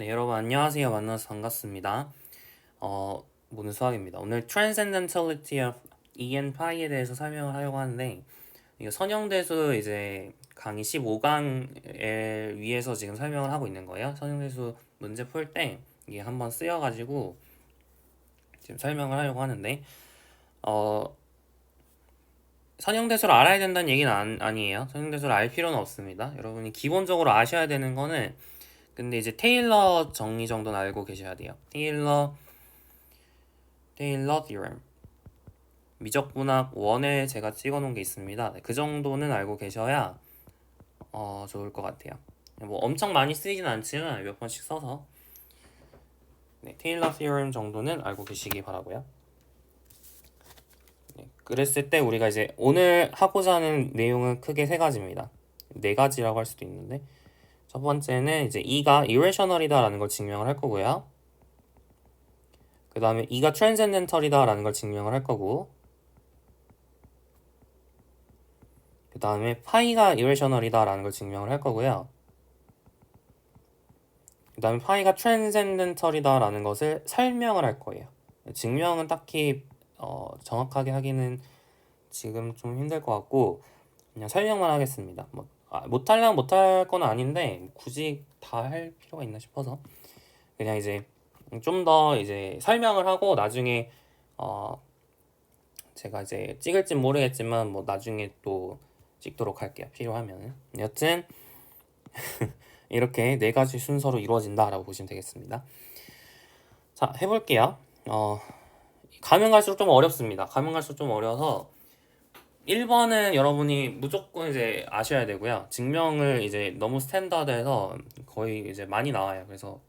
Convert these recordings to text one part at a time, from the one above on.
네, 여러분 안녕하세요. 만나서 반갑습니다. 모든 수학입니다. 오늘 Transcendentality of E and Pi에 대해서 설명을 하려고 하는데 이거 선형대수 이제 강의 15강에 위해서 지금 설명을 하고 있는 거예요. 선형대수 문제 풀 때 이게 한번 쓰여가지고 지금 설명을 하려고 하는데 어, 선형대수를 알아야 된다는 얘기는 아니에요. 선형대수를 알 필요는 없습니다. 여러분이 기본적으로 아셔야 되는 거는 근데 이제 테일러 정리 정도는 알고 계셔야 돼요. 테일러 theorem. 미적분학 1에 제가 찍어놓은 게 있습니다. 그 정도는 알고 계셔야 좋을 것 같아요. 뭐 엄청 많이 쓰이진 않지만 몇 번씩 써서 테일러 theorem 정도는 알고 계시기 바라고요. 그랬을 때 우리가 이제 오늘 하고자 하는 내용은 크게 세 가지입니다. 네 가지라고 할 수도 있는데 첫 번째는 이제 E가 irrational이다라는 걸 증명을 할 거고요. 그 다음에 E가 transcendental이다라는 걸 증명을 할 거고 그 다음에 파이가 irrational이다라는 걸 증명을 할 거고요. 그 다음에 파이가 transcendental이다라는 것을 설명을 할 거예요. 증명은 딱히 정확하게 하기는 지금 좀 힘들 것 같고 그냥 설명만 하겠습니다. 못하려면 못할 건 아닌데 굳이 다 할 필요가 있나 싶어서 그냥 이제 좀 더 이제 설명을 하고 나중에 제가 이제 찍을진 모르겠지만 뭐 나중에 또 찍도록 할게요. 필요하면. 여튼 이렇게 네 가지 순서로 이루어진다라고 보시면 되겠습니다. 자, 해볼게요. 가면 갈수록 좀 어렵습니다. 가면 갈수록 좀 어려서 1번은 여러분이 무조건 이제 아셔야 되고요. 증명을 이제 너무 스탠다드해서 거의 이제 많이 나와요. 그래서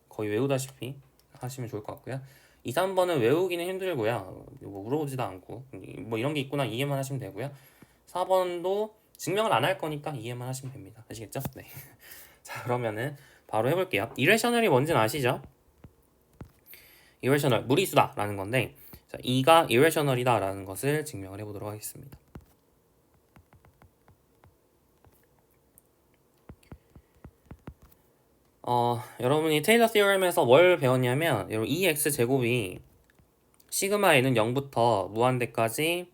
거의 외우다시피 하시면 좋을 것 같고요. 2, 3번은 외우기는 힘들고요. 뭐 물어보지도 않고 뭐 이런 게 있구나 이해만 하시면 되고요. 4번도 증명을 안 할 거니까 이해만 하시면 됩니다. 아시겠죠? 네. 자, 그러면은 바로 해볼게요. 이레셔널이 뭔지는 아시죠? irrational, 무리수다라는 건데 자, 이가 irrational이다라는 것을 증명을 해보도록 하겠습니다. 여러분이 테일러 theorem에서 뭘 배웠냐면 여러분 2x 제곱이 시그마 n은 0부터 무한대까지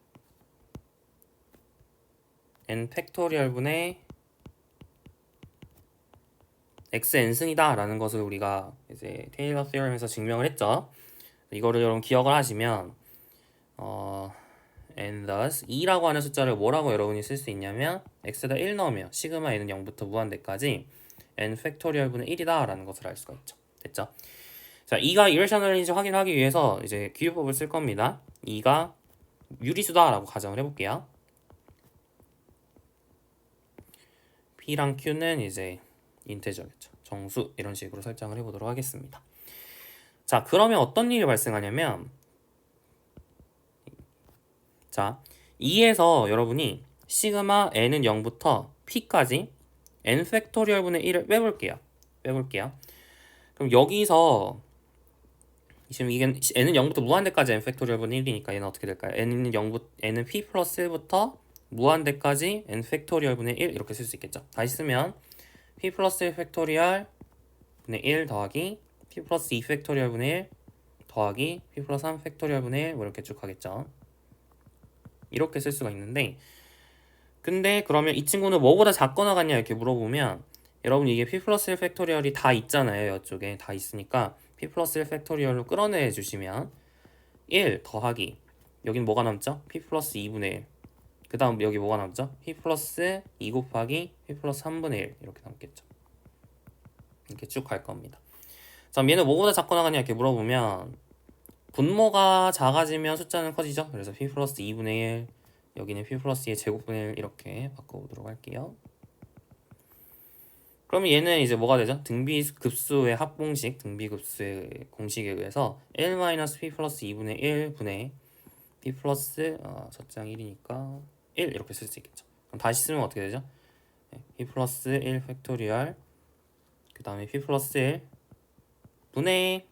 n 팩토리얼 분의 x n승이다 라는 것을 우리가 이제 테일러 theorem에서 증명을 했죠. 이거를 여러분 기억을 하시면 and thus 2라고 하는 숫자를 뭐라고 여러분이 쓸 수 있냐면 x에다 1 넣으면 시그마 n은 0부터 무한대까지 n 팩토리얼 분의 1이다 라는 것을 알 수가 있죠. 됐죠? 자, 2가 irrational인지 확인하기 위해서 이제 기호법을 쓸 겁니다. 2가 유리수다 라고 가정을 해볼게요. P랑 Q는 이제 인테저겠죠. 정수 이런 식으로 설정을 해보도록 하겠습니다. 자, 그러면 어떤 일이 발생하냐면 자, 2에서 여러분이 시그마 n은 0부터 p까지 n 팩토리얼 분의 1을 빼볼게요. 그럼 여기서 지금 이게 n은 0부터 무한대까지 n 팩토리얼 분의 1이니까 얘는 어떻게 될까요? n은 p 플러스 1부터 무한대까지 n 팩토리얼 분의 1 이렇게 쓸 수 있겠죠. 다시 쓰면 p 플러스 1 팩토리얼 분의 1 더하기 p 플러스 2 팩토리얼 분의 1 더하기 p 플러스 3 팩토리얼 분의 1 뭐 이렇게 쭉 가겠죠. 이렇게 쓸 수가 있는데 근데 그러면 이 친구는 뭐보다 작거나 같냐 이렇게 물어보면 여러분 이게 p 플러스 1 팩토리얼이 다 있잖아요. 이쪽에 다 있으니까 p 플러스 1 팩토리얼로 끌어내 주시면 1 더하기 여긴 뭐가 남죠? p 플러스 2분의 1 그 다음 여기 뭐가 남죠? p 플러스 2 곱하기 p 플러스 3분의 1 이렇게 남겠죠. 이렇게 쭉 갈 겁니다. 자, 얘는 뭐보다 작거나 같냐 이렇게 물어보면 분모가 작아지면 숫자는 커지죠. 그래서 p 플러스 2분의 1 여기는 p 플러스 2의 제곱분의 1 이렇게 바꿔보도록 할게요. 그러면 얘는 이제 뭐가 되죠? 등비급수의 합공식, 등비급수의 공식에 의해서 1-p 플러스 2분의 1분의 p 플러스 저장 1이니까 1 이렇게 쓸 수 있겠죠. 그럼 다시 쓰면 어떻게 되죠? p 플러스 1 팩토리얼 그 다음에 p 플러스 1 분의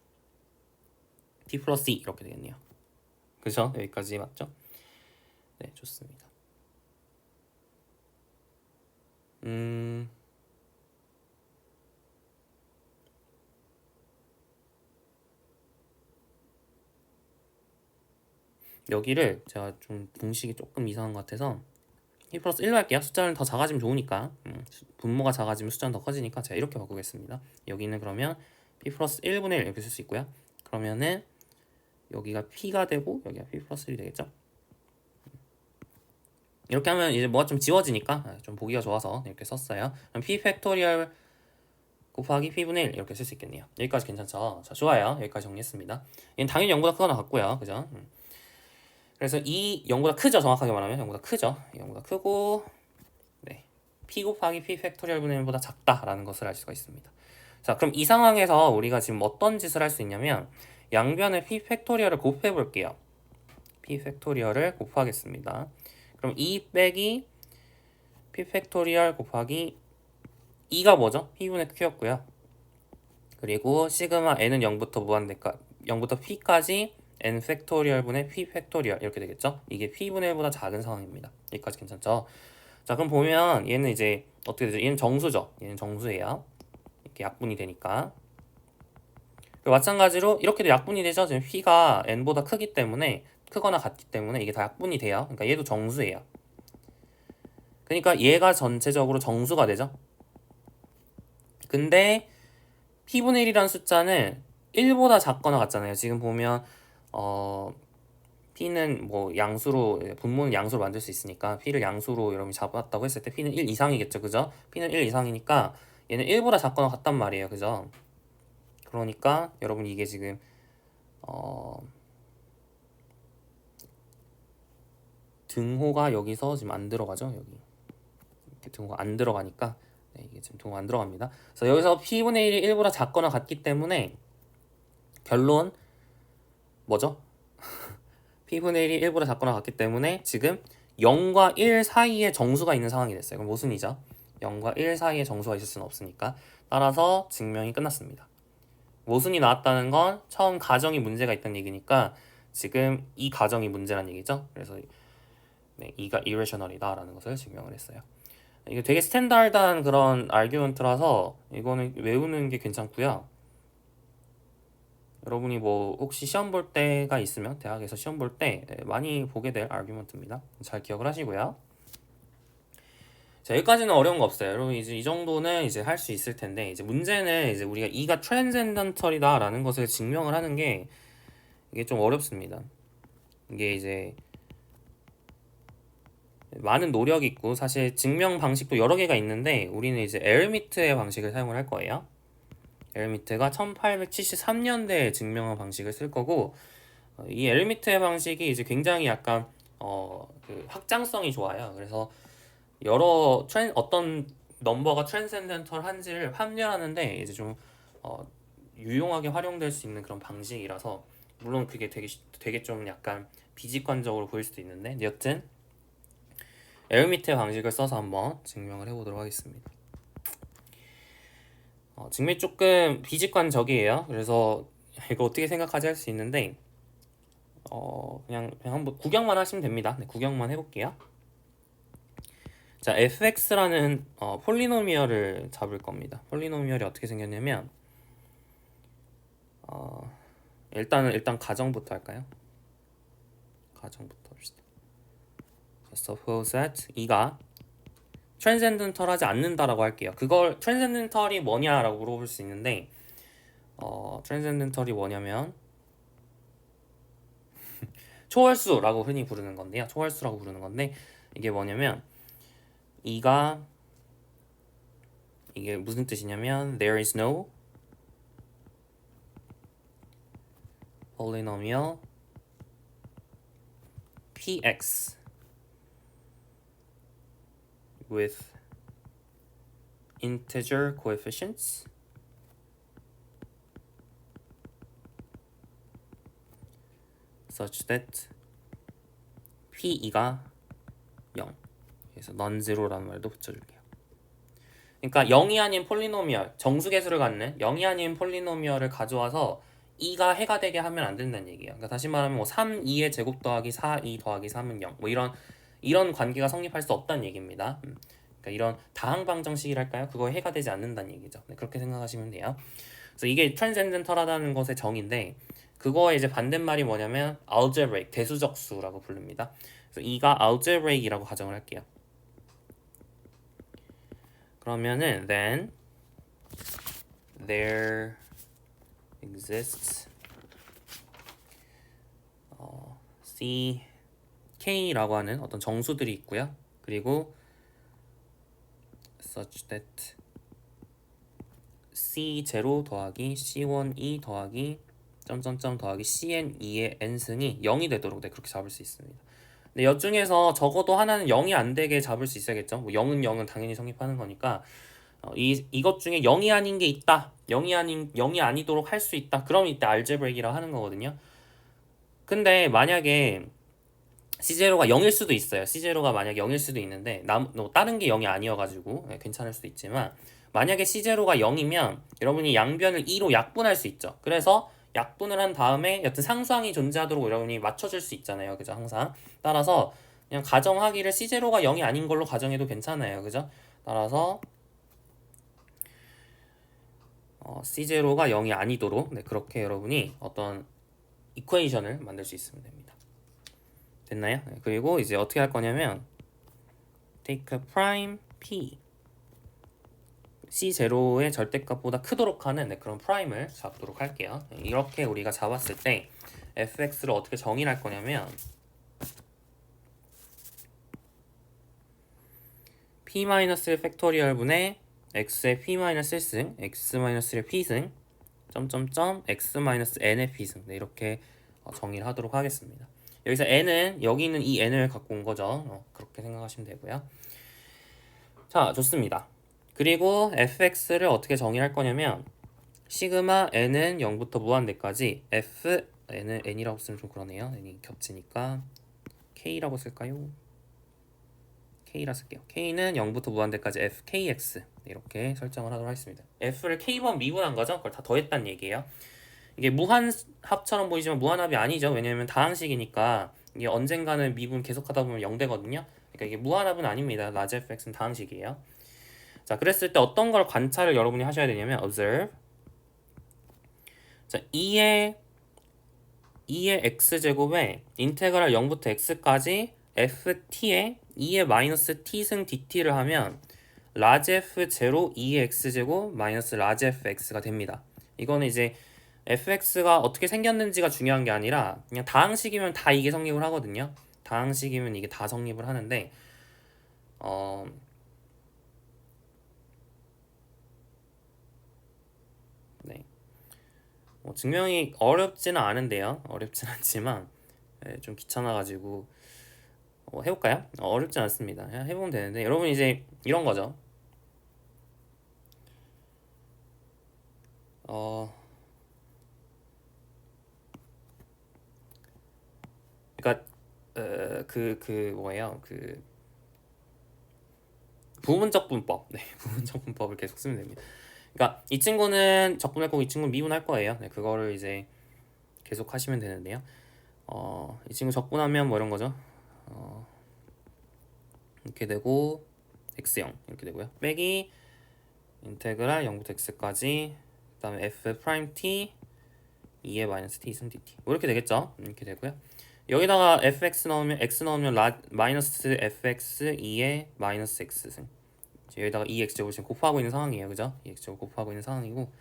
p 플러스 2 이렇게 되겠네요. 그죠? 여기까지 맞죠? 네, 좋습니다. 여기를 제가 좀 공식이 조금 이상한 것 같아서 p 플러스 1로 할게요. 숫자는 더 작아지면 좋으니까 분모가 작아지면 숫자는 더 커지니까 제가 이렇게 바꾸겠습니다. 여기는 그러면 p 플러스 1분의 1 이렇게 쓸 수 있고요. 그러면은 여기가 p가 되고 여기가 p 플러스 1이 되겠죠. 이렇게 하면 이제 뭐가 좀 지워지니까 좀 보기가 좋아서 이렇게 썼어요. 그럼 p 팩토리얼 곱하기 p분의 1 이렇게 쓸 수 있겠네요. 여기까지 괜찮죠? 자, 좋아요. 여기까지 정리했습니다. 얘는 당연히 0보다 크거나 같고요. 그죠? 그래서 이 0보다 크죠. 정확하게 말하면 0보다 크죠. 0보다 크고 네. p 곱하기 p 팩토리얼 분의 1보다 작다라는 것을 알 수가 있습니다. 자, 그럼 이 상황에서 우리가 지금 어떤 짓을 할 수 있냐면 양변의 p 팩토리얼을 곱해 볼게요. p 팩토리얼을 곱하겠습니다. 그럼 2 빼기 p 팩토리얼 곱하기 2가 뭐죠? p분의 q였고요. 그리고 시그마 n은 0부터 무한대까 0부터 p까지 n 팩토리얼 분의 p 팩토리얼 이렇게 되겠죠? 이게 p분의 1보다 작은 상황입니다. 여기까지 괜찮죠? 자, 그럼 보면 얘는 이제 어떻게 되죠? 얘는 정수죠. 얘는 정수예요. 이렇게 약분이 되니까. 그리고 마찬가지로 이렇게도 약분이 되죠. 지금 p가 n보다 크기 때문에 크거나 같기 때문에 이게 다 약분이 돼요. 그러니까 얘도 정수예요. 그러니까 얘가 전체적으로 정수가 되죠. 근데 p분의 1이라는 숫자는 1보다 작거나 같잖아요. 지금 보면 p는 뭐 양수로 분모는 양수로 만들 수 있으니까 p를 양수로 여러분이 잡았다고 했을 때 p는 1 이상이겠죠. 그죠? p는 1 이상이니까 얘는 1보다 작거나 같단 말이에요. 그죠? 그러니까 여러분 이게 지금 등호가 여기서 지금 안 들어가죠. 여기 이렇게 등호가 안 들어가니까 네, 이게 지금 등호가 안 들어갑니다. 그래서 여기서 p분의 1이 1보다 작거나 같기 때문에 결론 뭐죠? p분의 1이 1보다 작거나 같기 때문에 지금 0과 1 사이에 정수가 있는 상황이 됐어요. 그럼 모순이죠. 0과 1 사이에 정수가 있을 수는 없으니까 따라서 증명이 끝났습니다. 모순이 나왔다는 건 처음 가정이 문제가 있다는 얘기니까 지금 이 가정이 문제란 얘기죠. 그래서 네, 이가 irrational이다 라는 것을 증명을 했어요. 이게 되게 스탠다드한 그런 아규먼트라서 이거는 외우는 게 괜찮고요. 여러분이 뭐 혹시 시험 볼 때가 있으면 대학에서 시험 볼 때 많이 보게 될 아규먼트입니다. 잘 기억을 하시고요. 자, 여기까지는 어려운 거 없어요. 여러분 이제 이 정도는 이제 할 수 있을 텐데 이제 문제는 이제 우리가 이가 트랜센던털이다라는 것을 증명을 하는 게 이게 좀 어렵습니다. 이게 이제 많은 노력이 있고 사실 증명 방식도 여러 개가 있는데 우리는 이제 에르미트의 방식을 사용을 할 거예요. 에르미트가 1873년대에 증명한 방식을 쓸 거고 이 에르미트의 방식이 이제 굉장히 약간 그 확장성이 좋아요. 그래서 여러 어떤 넘버가 트랜센덴털한지를 판별하는데 이제 좀 유용하게 활용될 수 있는 그런 방식이라서 물론 그게 되게 좀 약간 비직관적으로 보일 수도 있는데 여튼 에르미트의 방식을 써서 한번 증명을 해보도록 하겠습니다. 증명이 조금 비직관적이에요. 그래서 이거 어떻게 생각하지 할 수 있는데 그냥 한번 구경만 하시면 됩니다. 네, 구경만 해볼게요. 자, fx라는 폴리노미얼을 잡을 겁니다. 폴리노미얼이 어떻게 생겼냐면 일단 가정부터 할까요? 가정부터 합시다. Suppose that 이가 트랜센덴털하지 않는다라고 할게요. 그걸 트랜센덴털이 뭐냐라고 물어볼 수 있는데 트랜센덴털이 뭐냐면 초월수라고 흔히 부르는 건데요. 초월수라고 부르는 건데 이게 뭐냐면 이게 무슨 뜻이냐면 there is no polynomial px with integer coefficients such that p2가 0. 그래서 non-zero라는 말도 붙여줄게요. 그러니까 0이 아닌 폴리노미얼, 정수계수를 갖는 0이 아닌 폴리노미얼을 가져와서 2가 해가 되게 하면 안 된다는 얘기예요. 그러니까 다시 말하면 뭐 3, 2의 제곱 더하기 4, 2 더하기 3은 0. 뭐 이런 관계가 성립할 수 없다는 얘기입니다. 그러니까 이런 다항방정식이랄까요? 그거에 해가 되지 않는다는 얘기죠. 네, 그렇게 생각하시면 돼요. 그래서 이게 트랜센덴털하다는 것의 정의인데 그거의 이제 반대말이 뭐냐면 algebraic, 대수적수라고 부릅니다. 그래서 이가 algebraic이라고 가정을 할게요. 그러면은 then there exists C, K라고 하는 어떤 정수들이 있고요. 그리고 such that C0 더하기 C1E 더하기 점점점 더하기 CN2의 n승이 0이 되도록 네, 그렇게 잡을 수 있습니다. 근데 여 중에서 적어도 하나는 0이 안 되게 잡을 수 있어야겠죠. 뭐 0은 0은 당연히 성립하는 거니까 이것 중에 0이 아닌 게 있다. 0이 아니도록 할 수 있다. 그럼 이때 알제브레이크라고 하는 거거든요. 근데 만약에 C0가 0일 수도 있어요. C0가 만약에 0일 수도 있는데 다른 게 0이 아니어가지고 괜찮을 수도 있지만 만약에 C0가 0이면 여러분이 양변을 2로 약분할 수 있죠. 그래서 약분을 한 다음에 여튼 상수항이 존재하도록 여러분이 맞춰줄 수 있잖아요. 그죠? 항상. 따라서 그냥 가정하기를 C0가 0이 아닌 걸로 가정해도 괜찮아요. 그죠? 따라서 C0가 0이 아니도록 네, 그렇게 여러분이 어떤 이퀘이션을 만들 수 있으면 됩니다. 됐나요? 네, 그리고 이제 어떻게 할 거냐면 take a prime p C0의 절대값보다 크도록 하는 네, 그런 프라임을 잡도록 할게요. 네, 이렇게 우리가 잡았을 때 fx를 어떻게 정의할 거냐면 p-1 팩토리얼 분의 x의 p-1승, x-1의 p승, 점점점 x-n의 p승 네, 이렇게 정의를 하도록 하겠습니다. 여기서 n은 여기 있는 이 n을 갖고 온 거죠. 그렇게 생각하시면 되고요. 자, 좋습니다. 그리고 fx를 어떻게 정의할 거냐면 시그마 n은 0부터 무한대까지 f n이라고 쓰면 좀 그러네요. n이 겹치니까 k라고 쓸까요? k라 쓸게요. k는 0부터 무한대까지 fkx 이렇게 설정을 하도록 하겠습니다. f를 k번 미분한 거죠. 그걸 다 더했다는 얘기예요. 이게 무한합처럼 보이지만 무한합이 아니죠. 왜냐면 다항식이니까 이게 언젠가는 미분 계속하다 보면 0 되거든요. 그러니까 이게 무한합은 아닙니다. 라지 fx는 다항식이에요. 자, 그랬을 때 어떤 걸 관찰을 여러분이 하셔야 되냐면 observe. 자, 2의 x제곱에 인테그랄 0부터 x까지 ft에 2의 마이너스 t승 dt를 하면 라지 f0 2의 x제곱 마이너스 라지 fx가 됩니다. 이거는 이제 fx가 어떻게 생겼는지가 중요한 게 아니라 그냥 다항식이면 다 이게 성립을 하거든요. 다항식이면 이게 다 성립을 하는데 네. 증명이 어렵지는 않은데요. 어렵진 않지만 좀 귀찮아가지고 해볼까요? 어렵지 않습니다. 그냥 해보면 되는데 여러분 이제 이런 거죠. 그러니까 뭐예요? 부분적 분법. 네, 부분적 분법을 계속 쓰면 됩니다. 그러니까 이 친구는 적분할 거고 이 친구는 미분할 거예요. 네, 그거를 이제 계속 하시면 되는데요. 이 친구 적분하면 뭐 이런 거죠. 이렇게 되고 x0 이렇게 되고요. 빼기 인테그랄 0부터 x까지 그다음에 f 프라임 t 2의 마이너스 t 승 dt 뭐 이렇게 되겠죠. 이렇게 되고요. 여기다가 fx 넣으면 x 넣으면 마이너스 fx 2의 마이너스 x승 여기다가 2x제곱 지금 곱하고 있는 상황이에요. 그죠? 2x제곱 곱하고 있는 상황이고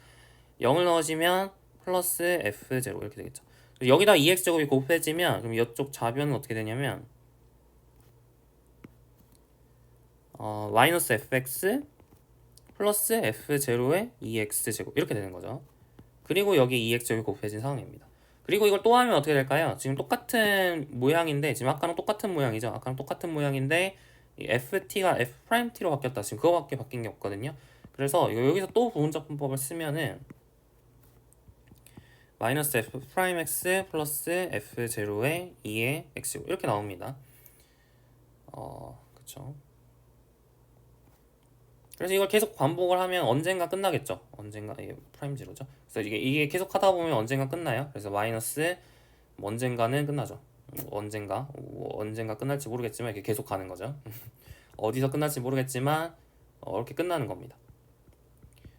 0을 넣으시면 플러스 f0 이렇게 되겠죠. 여기다 2x제곱이 곱해지면 그럼 이쪽 좌변은 어떻게 되냐면 마이너스 fx 플러스 f0의 2x제곱 이렇게 되는 거죠. 그리고 여기 2x제곱이 곱해진 상황입니다. 그리고 이걸 또 하면 어떻게 될까요? 지금 똑같은 모양인데 지금 아까랑 똑같은 모양이죠. 아까랑 똑같은 모양인데 이 ft가 f't로 바뀌었다. 지금 그거밖에 바뀐 게 없거든요. 그래서 여기서 또 부분적 분법을 쓰면은 마이너스 f'x 플러스 f0의 2의 x제곱 이렇게 나옵니다. 그쵸. 그래서 이걸 계속 반복을 하면 언젠가 끝나겠죠. 언젠가 이게 프라임 제로죠. 그래서 이게 계속 하다 보면 언젠가 끝나요. 그래서 마이너스 언젠가는 끝나죠. 언젠가 끝날지 모르겠지만 이렇게 계속 가는 거죠. 어디서 끝날지 모르겠지만 이렇게 끝나는 겁니다.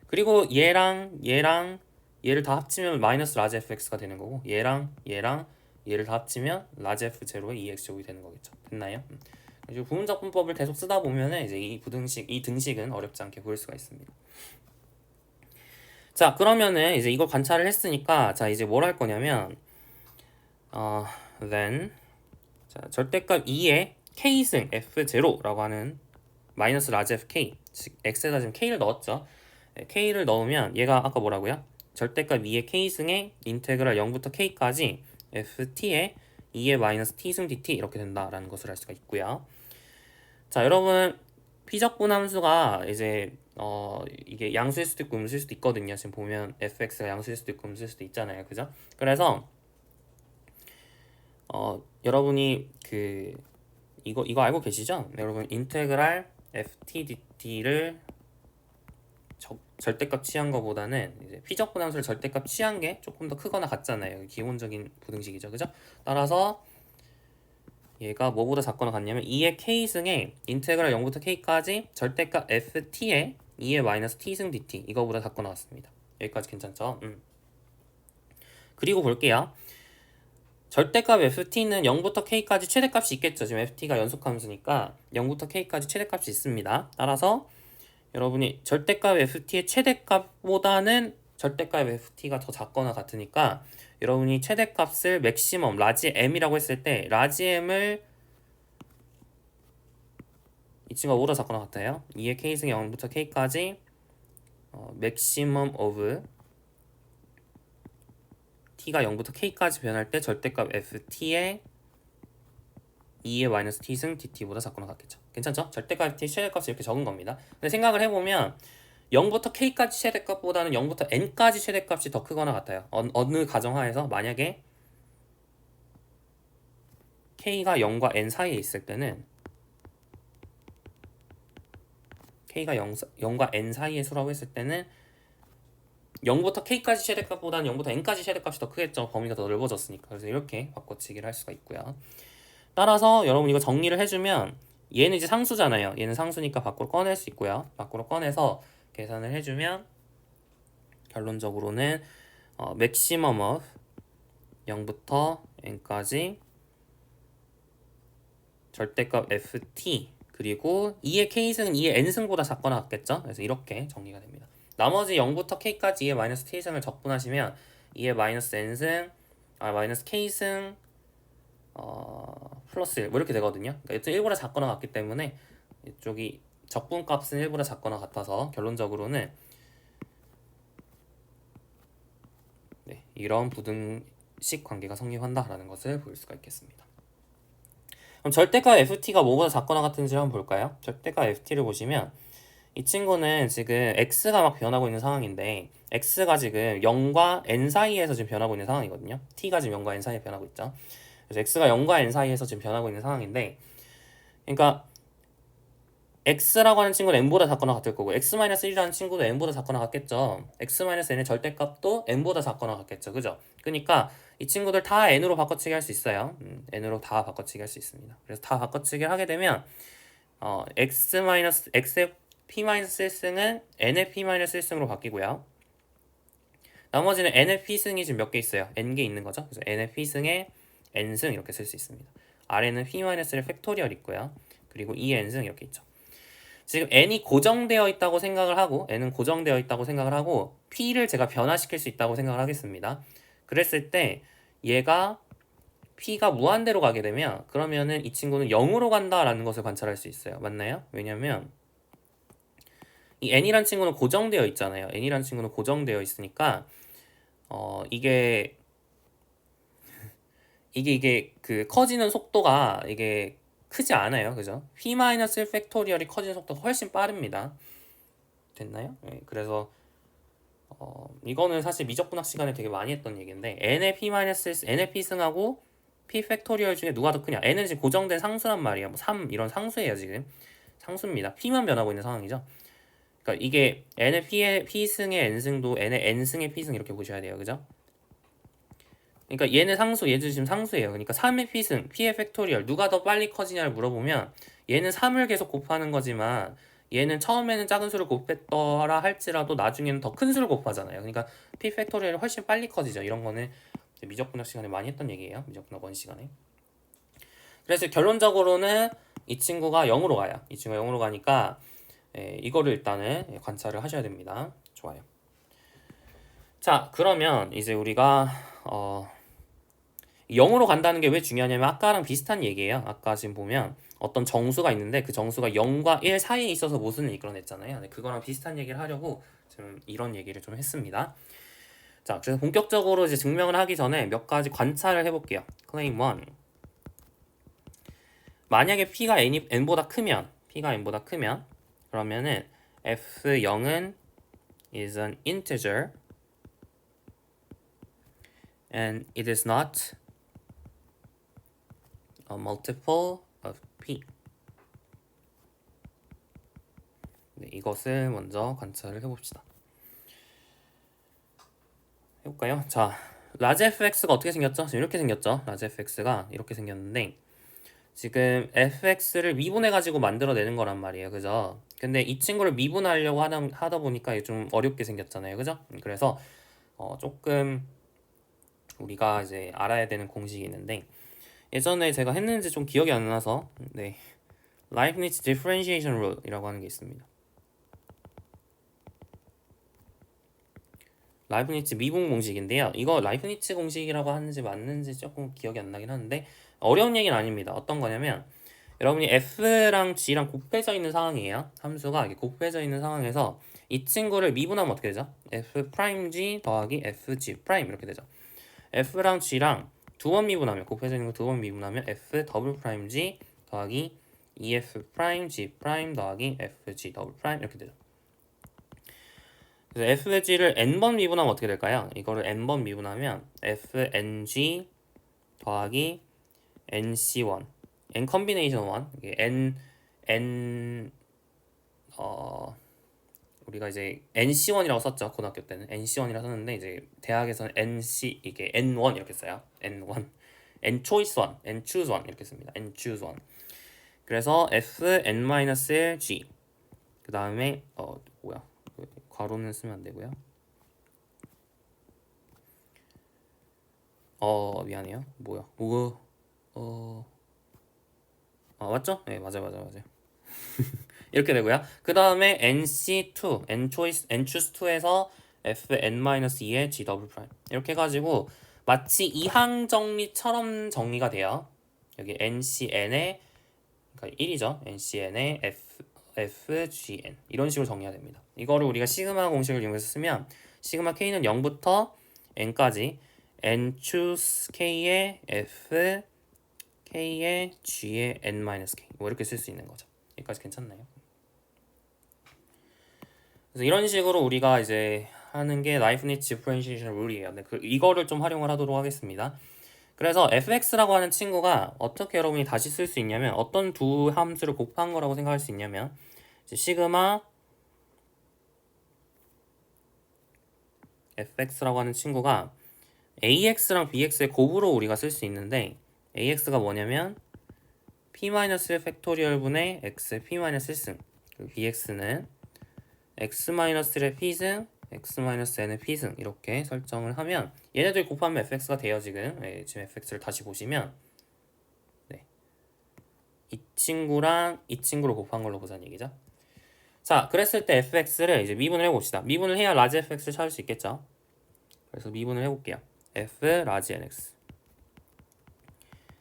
그리고 얘랑 얘를 다 합치면 마이너스 라지 fx가 되는 거고 얘랑 얘를 다 합치면 라지 f 제로의 2x제곱이 되는 거겠죠. 됐나요? 그리고 부분적분법을 계속 쓰다 보면은 이제 이 등식은 어렵지 않게 보일 수가 있습니다. 자, 그러면은 이제 이걸 관찰을 했으니까 자 이제 뭘 할 거냐면 then 자 절대값 2의 k승 f0라고 하는 마이너스 라지 fk 즉 x에다 지금 k를 넣었죠. k를 넣으면 얘가 아까 뭐라고요? 절대값 2의 k승의 인테그랄 0부터 k까지 ft의 2의 마이너스 t승 dt 이렇게 된다라는 것을 알 수가 있고요. 자, 여러분 피적분 함수가 이제 이게 양수일 수도 있고 음수일 수도 있거든요. 지금 보면 fx가 양수일 수도 있고 음수일 수도 있잖아요. 그죠? 그래서 여러분이 그 이거 알고 계시죠? 여러분 인테그랄 ft dt를 절대값 취한 거보다는 이제 피적분 함수를 절대값 취한 게 조금 더 크거나 같잖아요. 기본적인 부등식이죠. 그죠? 따라서 얘가 뭐보다 작거나 같냐면 2의 k승의 인테그랄 0부터 k까지 절대값 ft의 2의 마이너스 t승 dt 이거보다 작거나 같습니다. 여기까지 괜찮죠? 그리고 볼게요. 절대값 ft는 0부터 k까지 최대값이 있겠죠. 지금 ft가 연속함수니까 0부터 k까지 최대값이 있습니다. 따라서 여러분이 절대값 ft의 최대값보다는 절대값 ft가 더 작거나 같으니까 여러분이 최대값을 맥시멈 라지 m이라고 했을 때 라지 m을 이 친구가 5보다 작거나 같아요. 2의 k승의 0부터 k까지 맥시멈 오브 t가 0부터 k까지 변할 때 절대값 ft의 2의 마이너스 t승 dt보다 작거나 같겠죠. 괜찮죠? 절대값 ft 최대값이 이렇게 적은 겁니다. 근데 생각을 해보면 0부터 k까지 최대값보다는 0부터 n까지 최대값이 더 크거나 같아요. 어느 가정하에서 만약에 k가 0과 n 사이에 있을 때는 k가 0과 n 사이의 수라고 했을 때는 0부터 k까지 최대값보다는 0부터 n까지 최대값이 더 크겠죠. 범위가 더 넓어졌으니까. 그래서 이렇게 바꿔치기를 할 수가 있고요. 따라서 여러분 이거 정리를 해주면 얘는 이제 상수잖아요. 얘는 상수니까 밖으로 꺼낼 수 있고요. 밖으로 꺼내서 계산을 해주면 결론적으로는 maximum of 0부터 n까지 절대값 ft 그리고 2의 k승은 2의 n승보다 작거나 같겠죠. 그래서 이렇게 정리가 됩니다. 나머지 0부터 k까지 2의 마이너스 t승을 적분하시면 2의 마이너스 n승 마이너스 k승 플러스 1 뭐 이렇게 되거든요. 그러니까 이쪽 1보다 작거나 같기 때문에 이쪽이 적분값은 1보다 작거나 같아서 결론적으로는 네, 이런 부등식 관계가 성립한다라는 것을 볼 수가 있겠습니다. 그럼 절대값 ft가 뭐보다 작거나 같은지 한번 볼까요? 절대값 ft를 보시면 이 친구는 지금 x가 막 변하고 있는 상황인데 x가 지금 0과 n 사이에서 지금 변하고 있는 상황이거든요. t가 지금 0과 n 사이에 변하고 있죠. 그래서 x가 0과 n 사이에서 지금 변하고 있는 상황인데 그러니까 x라고 하는 친구는 n보다 작거나 같을 거고 x-1이라는 친구도 n보다 작거나 같겠죠. x-n의 절대값도 n보다 작거나 같겠죠. 그죠? 그러니까 이 친구들 다 n으로 바꿔치기 할 수 있어요. n으로 다 바꿔치기 할 수 있습니다. 그래서 다 바꿔치기를 하게 되면 x의 p-1승은 n의 p-1승으로 바뀌고요. 나머지는 n의 p승이 지금 몇 개 있어요? n개 있는 거죠. 그래서 n의 p승에 n승 이렇게 쓸 수 있습니다. 아래는 p-의 팩토리얼 있고요. 그리고 2n승 이렇게 있죠. 지금 n이 고정되어 있다고 생각을 하고 n은 고정되어 있다고 생각을 하고 p를 제가 변화시킬 수 있다고 생각을 하겠습니다. 그랬을 때 얘가 p가 무한대로 가게 되면 그러면은 이 친구는 0으로 간다라는 것을 관찰할 수 있어요. 맞나요? 왜냐면 이 n이란 친구는 고정되어 있잖아요. n이란 친구는 고정되어 있으니까 이게 그 커지는 속도가 이게 크지 않아요. 그죠? p-1 팩토리얼이 커지는 속도가 훨씬 빠릅니다. 됐나요? 네, 그래서 이거는 사실 미적분학 시간에 되게 많이 했던 얘기인데 n의 n의 p승하고 p 팩토리얼 중에 누가 더 크냐? n은 지금 고정된 상수란 말이에요. 뭐 3 이런 상수예요. 지금 상수입니다. p만 변하고 있는 상황이죠. 그러니까 이게 n의 p승의 n승도 n의 n승의 p승 이렇게 보셔야 돼요. 그죠? 그러니까 얘는 상수, 얘도 지금 상수예요. 그러니까 3의 p승, p의 팩토리얼 누가 더 빨리 커지냐를 물어보면 얘는 3을 계속 곱하는 거지만 얘는 처음에는 작은 수를 곱했더라 할지라도 나중에는 더 큰 수를 곱하잖아요. 그러니까 p 팩토리얼이 훨씬 빨리 커지죠. 이런 거는 미적분학 시간에 많이 했던 얘기예요. 미적분학 1 시간에. 그래서 결론적으로는 이 친구가 0으로 가요. 이 친구가 0으로 가니까 이거를 일단은 관찰을 하셔야 됩니다. 좋아요. 자, 그러면 이제 우리가 0으로 간다는 게 왜 중요하냐면 아까랑 비슷한 얘기예요. 아까 지금 보면 어떤 정수가 있는데 그 정수가 0과 1 사이에 있어서 모순을 이끌어냈잖아요. 그거랑 비슷한 얘기를 하려고 지금 이런 얘기를 좀 했습니다. 자, 그래서 본격적으로 이제 증명을 하기 전에 몇 가지 관찰을 해볼게요. Claim 1. 만약에 P가 N보다 크면, 그러면은 F0은 is an integer and it is not a multiple of P. 네, 이것을 먼저 관찰을 해봅시다. 해볼까요? 자, 라지 fx가 어떻게 생겼죠? 지금 이렇게 생겼죠? 라지 fx가 이렇게 생겼는데 지금 fx를 미분해가지고 만들어내는 거란 말이에요. 그죠? 근데 이 친구를 미분하려고 하다 보니까 좀 어렵게 생겼잖아요. 그죠? 그래서 조금 우리가 이제 알아야 되는 공식이 있는데 예전에 제가 했는지 좀 기억이 안 나서 네, Leibniz Differentiation Rule이라고 하는 게 있습니다. 라이프니츠 미분 공식인데요. 이거 라이프니츠 공식이라고 하는지 맞는지 조금 기억이 안 나긴 하는데 어려운 얘기는 아닙니다. 어떤 거냐면 여러분이 f랑 g랑 곱해져 있는 상황이에요. 함수가 이렇게 곱해져 있는 상황에서 이 친구를 미분하면 어떻게 되죠? f'(g) 더하기 fg' 이렇게 되죠. f랑 g랑 두 번 미분하면 곱해져 있는 거 두 번 미분하면 f'(g) 더하기 2f'(g' 더하기 fg' 이렇게 되죠. 그래서 fg를 n번 미분하면 어떻게 될까요? 이거를 n번 미분하면 fng 더하기 nc1 n 컨비네이션 1 n 우리가 이제 nc1이라고 썼죠. 고등학교 때는 nc1이라고 썼는데 이제 대학에서는 nc 이게 n1 이렇게 써요. n1 n choice 1 n choose 1 이렇게 씁니다. n choose 1 그래서 fn-1g 그 다음에 뭐야 괄호는 쓰면 안 되고요. 미안해요. 뭐야? 맞죠? 네, 맞아요. 이렇게 되고요. 그 다음에 nc2, nchoose2에서 fn-2의 g 더블 프라임 이렇게 해가지고 마치 이항 정리처럼 정리가 돼요. 여기 ncn의 그러니까 1이죠. ncn의 fgn 이런 식으로 정리가 됩니다. 이거를 우리가 시그마 공식을 이용해서 쓰면 시그마 k는 0부터 n까지 n choose k의 f k의 g의 n-k 뭐 이렇게 쓸 수 있는 거죠. 여기까지 괜찮나요? 그래서 이런 식으로 우리가 이제 하는 게 Leibniz Differentiation Rule이에요. 네, 이거를 좀 활용을 하도록 하겠습니다. 그래서 fx라고 하는 친구가 어떻게 여러분이 다시 쓸 수 있냐면 어떤 두 함수를 곱한 거라고 생각할 수 있냐면 이제 시그마 fx라고 하는 친구가 ax랑 bx의 곱으로 우리가 쓸 수 있는데 ax가 뭐냐면 p-1 팩토리얼 분의 x p-1승 그리고 bx는 x-1의 p승 x-n의 p승 이렇게 설정을 하면 얘네들 곱하면 fx가 돼요. 지금 지금 fx를 다시 보시면 네. 이 친구랑 이 친구를 곱한 걸로 보자는 얘기죠. 자, 그랬을 때 fx를 이제 미분을 해봅시다. 미분을 해야 라지 fx를 찾을 수 있겠죠. 그래서 미분을 해볼게요. f 라지 nx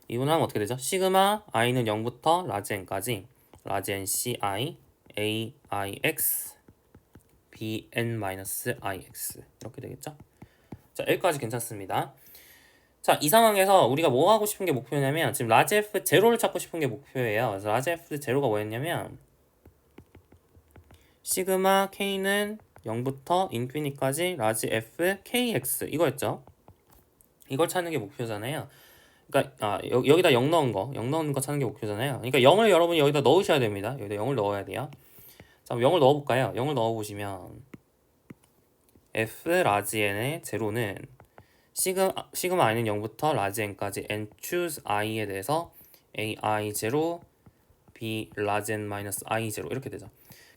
미분하면 어떻게 되죠? 시그마 i는 0부터 라지 n까지 라지 nc i a i x bn-ix 이렇게 되겠죠? 자, 여기까지 괜찮습니다. 자, 이 상황에서 우리가 뭐 하고 싶은 게 목표냐면 지금 라지 f 제로를 찾고 싶은 게 목표예요. 그래서 라지 f 제로가 뭐였냐면 시그마 k는 0부터 인피니까지 라지 f kx 이거였죠. 이걸 찾는 게 목표잖아요. 그러니까 여기다 0 넣은 거 찾는 게 목표잖아요. 그러니까 0을 여러분이 여기다 넣으셔야 됩니다. 여기다 0을 넣어야 돼요. 자, 0을 넣어볼까요? 0을 넣어보시면 f 라지 n의 제로는 시그마 i는 0부터 라지 n까지 n choose i에 대해서 a i 제로 b 라지 n 마이너스 i 제로 이렇게 되죠.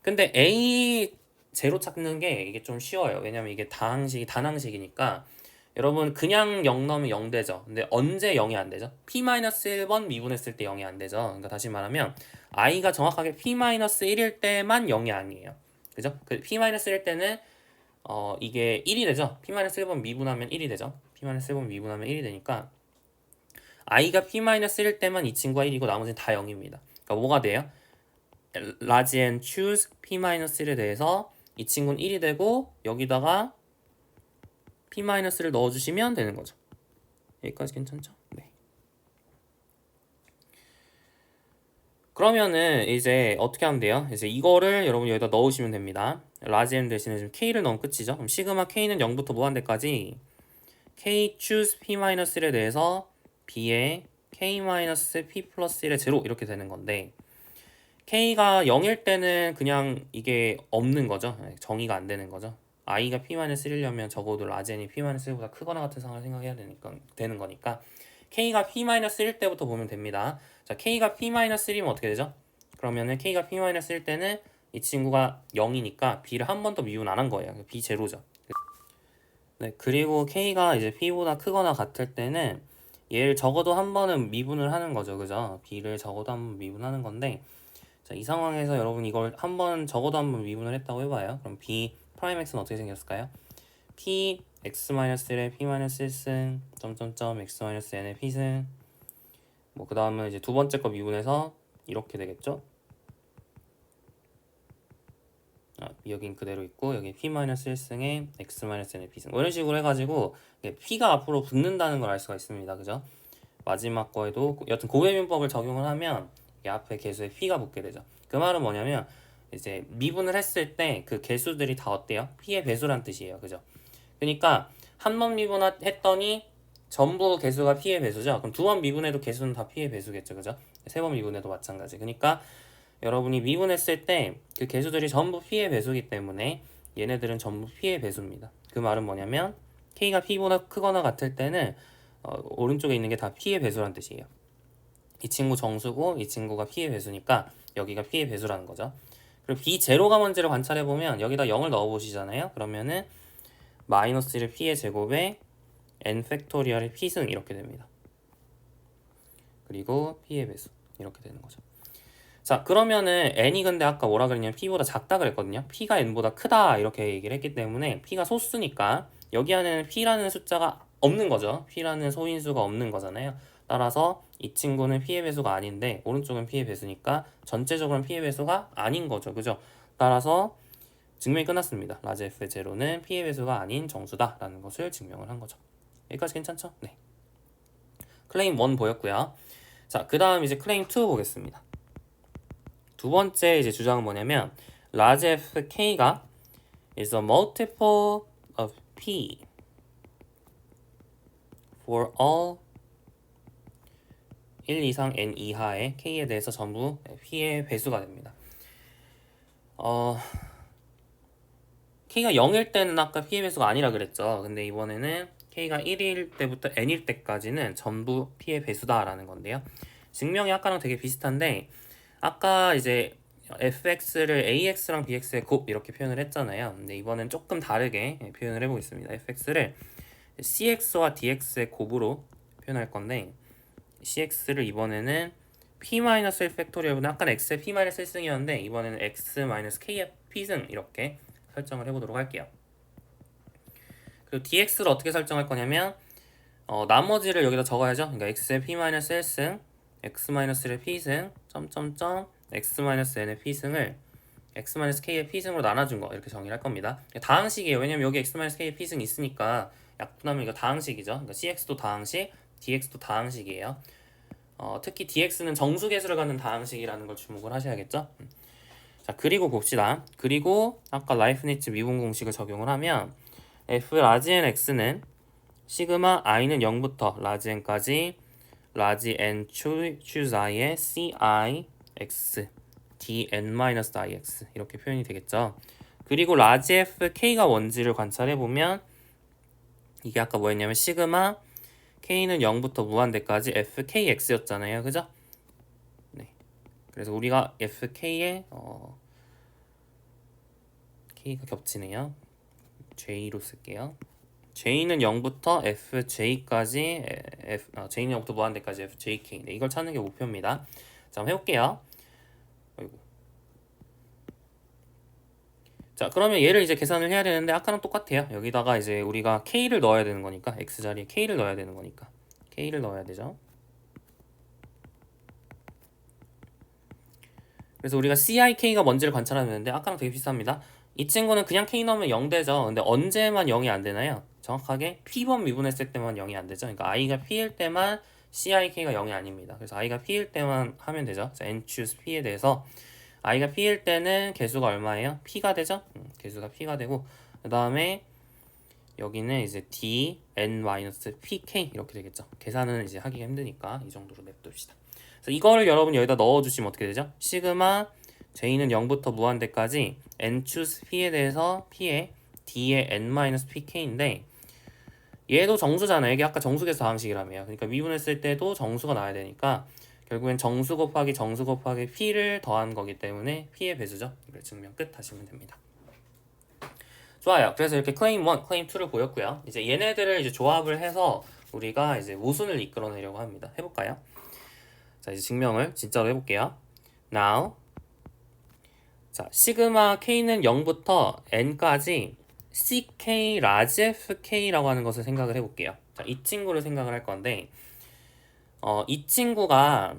근데 A 제로 찾는 게 이게 좀 쉬워요. 왜냐면 이게 단항식이니까 여러분 그냥 0 넣으면 0 되죠. 근데 언제 0이 안 되죠? P-1번 미분했을 때 0이 안 되죠. 그러니까 다시 말하면 i가 정확하게 P-1일 때만 0이 아니에요. 그죠? 그 P-1일 때는 이게 1이 되죠. P-1번 미분하면 1이 되죠. P-1번 미분하면 1이 되니까 i가 P-1일 때만 이 친구가 1이고 나머지는 다 0입니다. 그러니까 뭐가 돼요? large and choose P-1에 대해서 이 친구는 1이 되고 여기다가 P-를 넣어주시면 되는 거죠. 여기까지 괜찮죠? 네. 그러면은 이제 어떻게 하면 돼요? 이제 이거를 여러분 여기다 넣으시면 됩니다. large n 대신에 지금 k를 넣으면 끝이죠. 그럼 시그마 k는 0부터 무한대까지 k choose P-1에 대해서 b에 k-p 플러스 1의 제로 이렇게 되는 건데 k가 0일 때는 그냥 이게 없는 거죠. 정의가 안 되는 거죠. i가 P-1려면 적어도 라젠이 P-1보다 크거나 같은 상황을 생각해야 되는 거니까 k가 P-1일 때부터 보면 됩니다. 자, k가 P-1이면 어떻게 되죠? 그러면은 k가 P-1일 때는 이 친구가 0이니까 b를 한 번 더 미분 안 한 거예요. b 제로죠. 네, 그리고 k가 이제 p보다 크거나 같을 때는 얘를 적어도 한 번은 미분을 하는 거죠. 그죠? b를 적어도 한 번 미분하는 건데 자, 이 상황에서 여러분 이걸 한번 적어도 한번 미분을 했다고 해봐요. 그럼 b 프라임 x는 어떻게 생겼을까요? p x-1의 p-1승 점점점 x-n의 p승 뭐 그 다음은 이제 두 번째 거 미분해서 이렇게 되겠죠? 여긴 그대로 있고 여기 p-1승에 x-n의 p승 뭐 이런 식으로 해가지고 p가 앞으로 붙는다는 걸 알 수가 있습니다. 그죠? 마지막 거에도 여튼 고배민법을 적용을 하면 이 앞에 개수에 p가 붙게 되죠. 그 말은 뭐냐면 이제 미분을 했을 때 그 개수들이 다 어때요? p의 배수란 뜻이에요. 그죠? 그러니까 한 번 미분했더니 전부 개수가 p의 배수죠. 그럼 두 번 미분해도 개수는 다 p의 배수겠죠. 그죠? 세 번 미분해도 마찬가지. 그러니까 여러분이 미분했을 때 그 개수들이 전부 p의 배수기 때문에 얘네들은 전부 p의 배수입니다. 그 말은 뭐냐면 k가 p보다 크거나 같을 때는 오른쪽에 있는 게 다 p의 배수란 뜻이에요. 이 친구 정수고 이 친구가 p의 배수니까 여기가 p의 배수라는 거죠. 그리고 b0가 뭔지를 관찰해보면 여기다 0을 넣어보시잖아요. 그러면은 마이너스 1의 p의 제곱에 n 팩토리얼의 p승 이렇게 됩니다. 그리고 p의 배수 이렇게 되는 거죠. 자, 그러면은 n이 근데 아까 뭐라 그랬냐면 p보다 작다 그랬거든요. p가 n보다 크다 이렇게 얘기를 했기 때문에 p가 소수니까 여기 안에는 p라는 숫자가 없는 거죠. p라는 소인수가 없는 거잖아요. 따라서 이 친구는 p의 배수가 아닌데 오른쪽은 p의 배수니까 전체적으로는 p의 배수가 아닌 거죠. 그죠? 따라서 증명이 끝났습니다. 라지 F의 제로는 p의 배수가 아닌 정수다 라는 것을 증명을 한 거죠. 여기까지 괜찮죠? 네. 클레임 1 보였고요. 자, 그 다음 이제 클레임 2 보겠습니다. 두 번째 이제 주장은 뭐냐면 large fk가 is a multiple of p for all 1 이상 n 이하의 k에 대해서 전부 p의 배수가 됩니다. k가 0일 때는 아까 p의 배수가 아니라 그랬죠. 근데 이번에는 k가 1일 때부터 n일 때까지는 전부 p의 배수다라는 건데요. 증명이 아까랑 되게 비슷한데 아까 이제 fx를 ax랑 bx의 곱 이렇게 표현을 했잖아요. 근데 이번엔 조금 다르게 표현을 해보겠습니다. fx를 cx와 dx의 곱으로 표현할 건데 cx를 이번에는 p-1 팩토리얼보다 아까는 x의 p-1승이었는데 이번에는 x-k의 p승 이렇게 설정을 해보도록 할게요. 그리고 dx를 어떻게 설정할 거냐면 나머지를 여기다 적어야죠. 그러니까 x의 p-1승 x-의 p승 점점점 x-n의 p승을 x-k의 p승으로 나눠준 거 이렇게 정의를 할 겁니다. 다항식이에요. 왜냐면 여기 x-k의 p승이 있으니까 약분하면 이거 다항식이죠. 그러니까 cx도 다항식, dx도 다항식이에요. 특히 dx는 정수계수를 갖는 다항식이라는 걸 주목을 하셔야겠죠. 자, 그리고 봅시다. 그리고 아까 라이프니츠 미분 공식을 적용을 하면 f 라지 n x는 시그마 i는 0부터 라지 n까지 라지 n choose i의 ci x dn-ix 이렇게 표현이 되겠죠. 그리고 라지 f k가 뭔지를 관찰해 보면 이게 아까 뭐였냐면 시그마 k는 0부터 무한대까지 fkx였잖아요. 그죠? 네. 그래서 우리가 fk의 K가 겹치네요. J로 쓸게요. J는 0부터 FJ까지 J는 0부터 무한대까지 FJK. 네, 이걸 찾는 게 목표입니다. 자, 한번 해볼게요. 어이구. 자, 그러면 얘를 이제 계산을 해야 되는데 아까랑 똑같아요. 여기다가 이제 우리가 K를 넣어야 되는 거니까 X 자리에 K를 넣어야 되는 거니까 K를 넣어야 되죠. 그래서 우리가 CIK가 뭔지를 관찰하면 되는데 아까랑 되게 비슷합니다. 이 친구는 그냥 K 넣으면 0 되죠. 근데 언제만 0이 안 되나요? 정확하게 P번 미분했을 때만 0이 안 되죠. 그러니까 I가 P일 때만 CIK가 0이 아닙니다. 그래서 I가 P일 때만 하면 되죠. 자, N choose P에 대해서 I가 P일 때는 개수가 얼마예요? P가 되죠? 개수가 P가 되고 그 다음에 여기는 이제 D, N-PK 이렇게 되겠죠. 계산은 이제 하기가 힘드니까 이 정도로 냅둡시다. 그래서 이거를 여러분 여기다 넣어주시면 어떻게 되죠? 시그마 J는 0부터 무한대까지 N choose P에 대해서 P의 D의 N-PK인데 얘도 정수잖아요. 이게 아까 정수계수 방식이라며요. 그러니까 미분했을 때도 정수가 나와야 되니까 결국엔 정수 곱하기 P를 더한 거기 때문에 P의 배수죠. 이걸 증명 끝 하시면 됩니다. 좋아요. 그래서 이렇게 클레임 1, 클레임 2를 보였고요. 이제 얘네들을 이제 조합을 해서 우리가 이제 모순을 이끌어내려고 합니다. 해볼까요? 자, 이제 증명을 진짜로 해볼게요. Now, 자, 시그마 K는 0부터 N까지 CK 라지 FK라고 하는 것을 생각을 해볼게요. 자, 이 친구를 생각을 할 건데, 이 친구가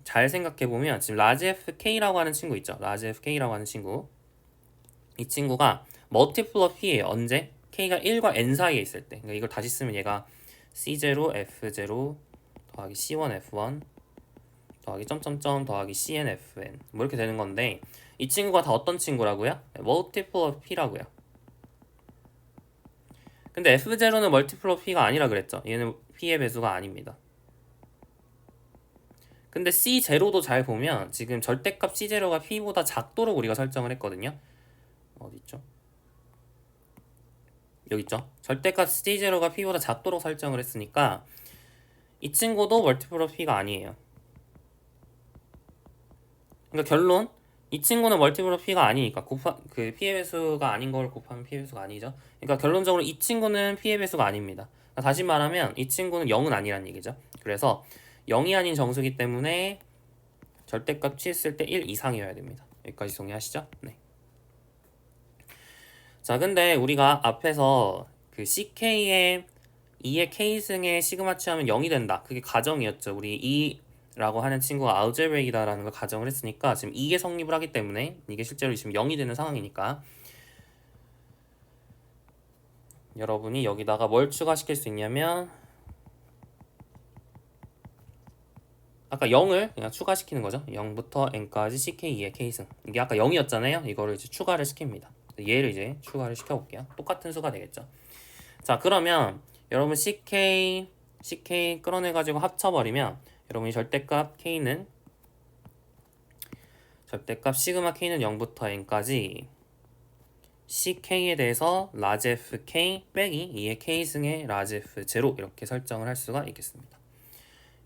잘 생각해보면 지금 라지 FK라고 하는 친구 있죠. 라지 FK라고 하는 친구. 이 친구가 멀티플러 P예요. 언제? K가 1과 N 사이에 있을 때. 그러니까 이걸 다시 쓰면 얘가 C0, F0 더하기 C1, F1 더하기 점점점 더하기 CN, FN 뭐 이렇게 되는 건데 이 친구가 다 어떤 친구라고요? 멀티플러 P라고요. 근데 F0는 멀티플러 P가 아니라 그랬죠. 얘는 P의 배수가 아닙니다. 근데 C0도 잘 보면 지금 절대값 C0가 P보다 작도록 우리가 설정을 했거든요. 어디 있죠? 여기 있죠. 절대값 C0가 P보다 작도록 설정을 했으니까 이 친구도 멀티플러 P가 아니에요. 그러니까 결론 이 친구는 멀티플러 P가 아니니까 그 P의 배수가 아닌 걸 곱하면 P의 배수가 아니죠. 그러니까 결론적으로 이 친구는 P의 배수가 아닙니다. 그러니까 다시 말하면 이 친구는 0은 아니란 얘기죠. 그래서 0이 아닌 정수기 때문에 절대값 취했을 때 1 이상이어야 됩니다. 여기까지 정리하시죠? 네. 자, 근데 우리가 앞에서 그 CK의 2의 K승의 시그마 취하면 0이 된다. 그게 가정이었죠. 우리 2라고 하는 친구가 알제브레이다라는 걸 가정을 했으니까 지금 이게 성립을 하기 때문에 이게 실제로 지금 0이 되는 상황이니까 여러분이 여기다가 뭘 추가시킬 수 있냐면 아까 0을 그냥 추가시키는 거죠. 0부터 n까지 CK2의 K승. 이게 아까 0이었잖아요. 이거를 이제 추가를 시킵니다. 얘를 이제 추가를 시켜볼게요. 똑같은 수가 되겠죠. 자, 그러면 여러분 CK 끌어내가지고 합쳐버리면 여러분이 절대값 K는 절대값 시그마 K는 0부터 n까지 CK에 대해서 라지 FK 빼기 2의 K승의 라지 F0 이렇게 설정을 할 수가 있겠습니다.